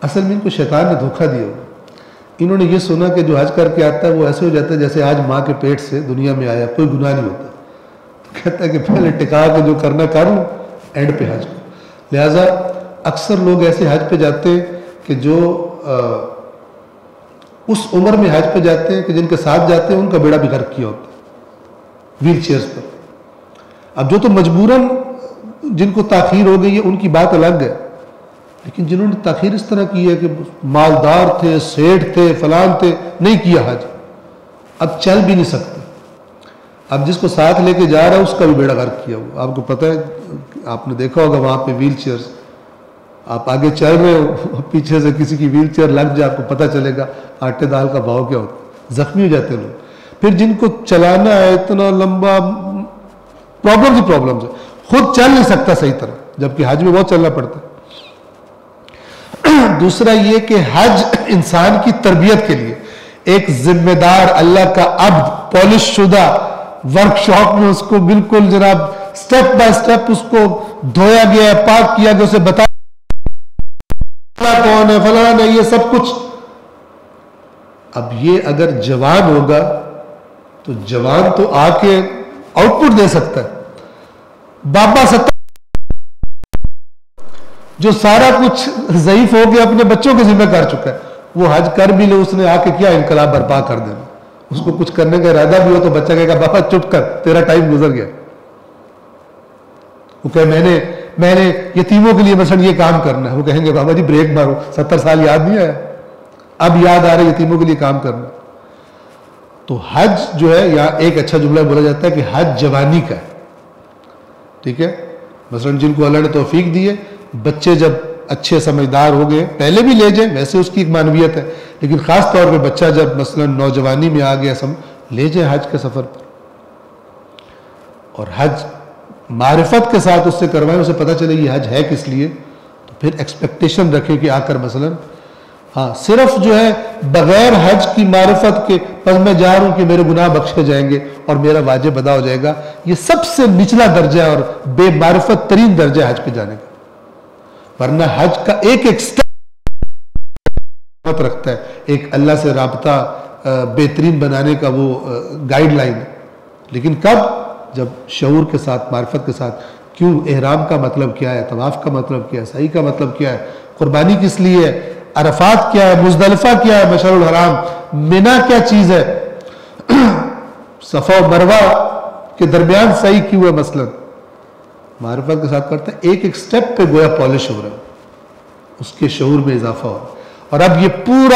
اصل میں ان کو شیطان نے دھوکہ دیا ہوگا. انہوں نے یہ سنا کہ جو حج کر کے آتا ہے وہ ایسے ہو جاتا ہے جیسے آج ماں کے پیٹ سے دنیا میں آیا، کوئی گناہ نہیں ہوتا. تو کہتا ہے کہ پہلے ٹکا کے جو کرنا کر لوں، اینڈ پہ حج کروں. لہٰذا اکثر لوگ ایسے حج پہ جاتے ہیں کہ جو اس عمر میں حج پہ جاتے ہیں کہ جن کے ساتھ جاتے ہیں ان کا بیڑا بھی غرق کیا ہوتا ہے ویل چیئرز پر. اب جو تو مجبوراً جن کو تاخیر ہو گئی ہے ان کی بات الگ ہے، لیکن جنہوں نے تاخیر اس طرح کی ہے کہ مالدار تھے، سیٹھ تھے، فلان تھے، نہیں کیا حج، اب چل بھی نہیں سکتے. اب جس کو ساتھ لے کے جا رہا ہے اس کا بھی بیڑا غرق کیا ہوا. آپ کو پتہ ہے، آپ نے دیکھا ہوگا وہاں پہ ویل چیئرز، آپ آگے چل رہے ہو، پیچھے سے کسی کی ویل چیئر لگ جائے، آپ کو پتہ چلے گا آٹے دال کا بھاؤ کیا ہوتا ہے. زخمی ہو جاتے ہیں لوگ. پھر جن کو چلانا ہے اتنا لمبا، پرابلمز ہے، خود چل نہیں سکتا صحیح طرح، جبکہ حج میں بہت چلنا پڑتا ہے. دوسرا یہ کہ حج انسان کی تربیت کے لیے ایک ذمہ دار اللہ کا عبد، پالش شدہ، ورک شاپ میں اس کو بالکل جناب سٹیپ بائی سٹیپ اس کو دھویا گیا ہے، پاک کیا گیا، اسے بتا کون ہے، فلان ہے، یہ سب کچھ. اب یہ اگر جوان ہوگا تو جوان تو آ کے آؤٹ پٹ دے سکتا ہے. بابا 70 جو سارا کچھ ضعیف ہو کے اپنے بچوں کے ذمہ کر چکا ہے، وہ حج کر بھی لے، اس نے آ کے کیا انقلاب برپا کر دینا. اس کو کچھ کرنے کا ارادہ بھی ہو تو بچہ کہے گا بابا چپ کر، تیرا ٹائم گزر گیا. وہ کہ میں نے یتیموں کے لیے مثلا یہ کام کرنا ہے. وہ کہیں گے بابا جی بریک مارو، 70 سال یاد نہیں آیا، اب یاد آ رہا ہے یتیموں کے لیے کام کرنا. تو حج جو ہے، یا ایک اچھا جملہ بولا جاتا ہے کہ حج جوانی کا ہے. ٹھیک ہے، مثلا جن کو اللہ نے توفیق دی ہے، بچے جب اچھے سمجھدار ہو گئے، پہلے بھی لے جائیں، ویسے اس کی ایک معنویت ہے، لیکن خاص طور پہ بچہ جب مثلا نوجوانی میں آ گیا، لے جائیں حج کے سفر پر. اور حج معرفت کے ساتھ اس سے کروائیں، اسے پتہ چلے یہ حج ہے کس لیے. تو پھر ایکسپیکٹیشن رکھے کہ آ کر مثلا صرف جو ہے بغیر حج کی معرفت کے بس میں جا رہا ہوں کہ میرے گناہ بخشے جائیں گے اور میرا واجب ادا ہو جائے گا، یہ سب سے نچلا درجہ اور بے معرفت ترین درجہ حج پہ جانے کا. ورنہ حج کا ایک سٹیپ رکھتا ہے، ایک اللہ سے رابطہ بہترین بنانے کا وہ گائیڈ لائن ہے. لیکن کب؟ جب شعور کے ساتھ، معرفت کے ساتھ، کیوں احرام کا مطلب کیا ہے، طواف کا مطلب کیا ہے، سعی کا مطلب کیا ہے، قربانی کس لیے ہے، عرفات کیا ہے، مزدلفہ کیا ہے، مشعر الحرام، منی کیا چیز ہے، صفا و مروہ کے درمیان سعی کیوں ہے، مثلا معرفت کے ساتھ کرتا ہے. ایک سٹیپ پہ گویا پالش ہو رہا ہے، اس کے شعور میں اضافہ ہو رہا ہے. اور اب یہ پورا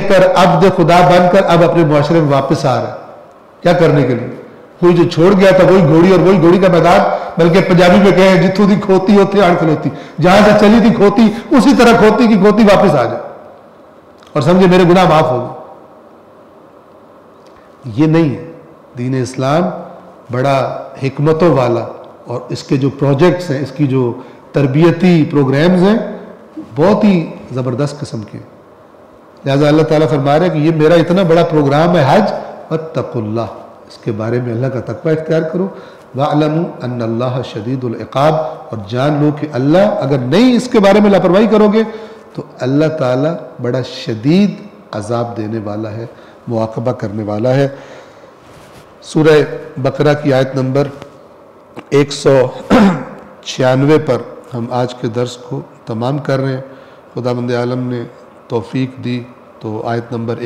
کر عبد خدا بن کر اب اپنے معاشرے میں واپس آ رہا ہے. کیا کرنے کے لیے؟ کوئی جو چھوڑ گیا تھا وہی گھوڑی اور وہی گھوڑی کا میدان، بلکہ پنجابی میں کہیں جتوں دی کھوتی ہوتی آڑ کھلوتی، جہاں سے چلی تھی کھوتی اسی طرح کھوتی کی کھوتی واپس آ جائے اور سمجھے میرے گناہ معاف ہو گئے. یہ نہیں ہے. دین اسلام بڑا حکمتوں والا، اور اس کے جو پروجیکٹس ہیں، اس کی جو تربیتی پروگرامز ہیں، بہت ہی زبردست قسم کے. لہٰذا اللہ تعالیٰ فرما رہا ہے کہ یہ میرا اتنا بڑا پروگرام ہے حج، واتقوا اللہ، اس کے بارے میں اللہ کا تقوی اختیار کرو. وَاعْلَمُوا أَنَّ اللَّهَ شَدِيدُ الْعِقَابِ، اور جان لو کہ اللہ، اگر نہیں اس کے بارے میں لاپرواہی کرو گے تو اللہ تعالیٰ بڑا شدید عذاب دینے والا ہے، معاقبہ کرنے والا ہے. سورہ بقرہ کی آیت نمبر 196 پر ہم آج کے درس کو تمام کر رہے ہیں. خداوند عالم نے توفیق دی تو آیت نمبر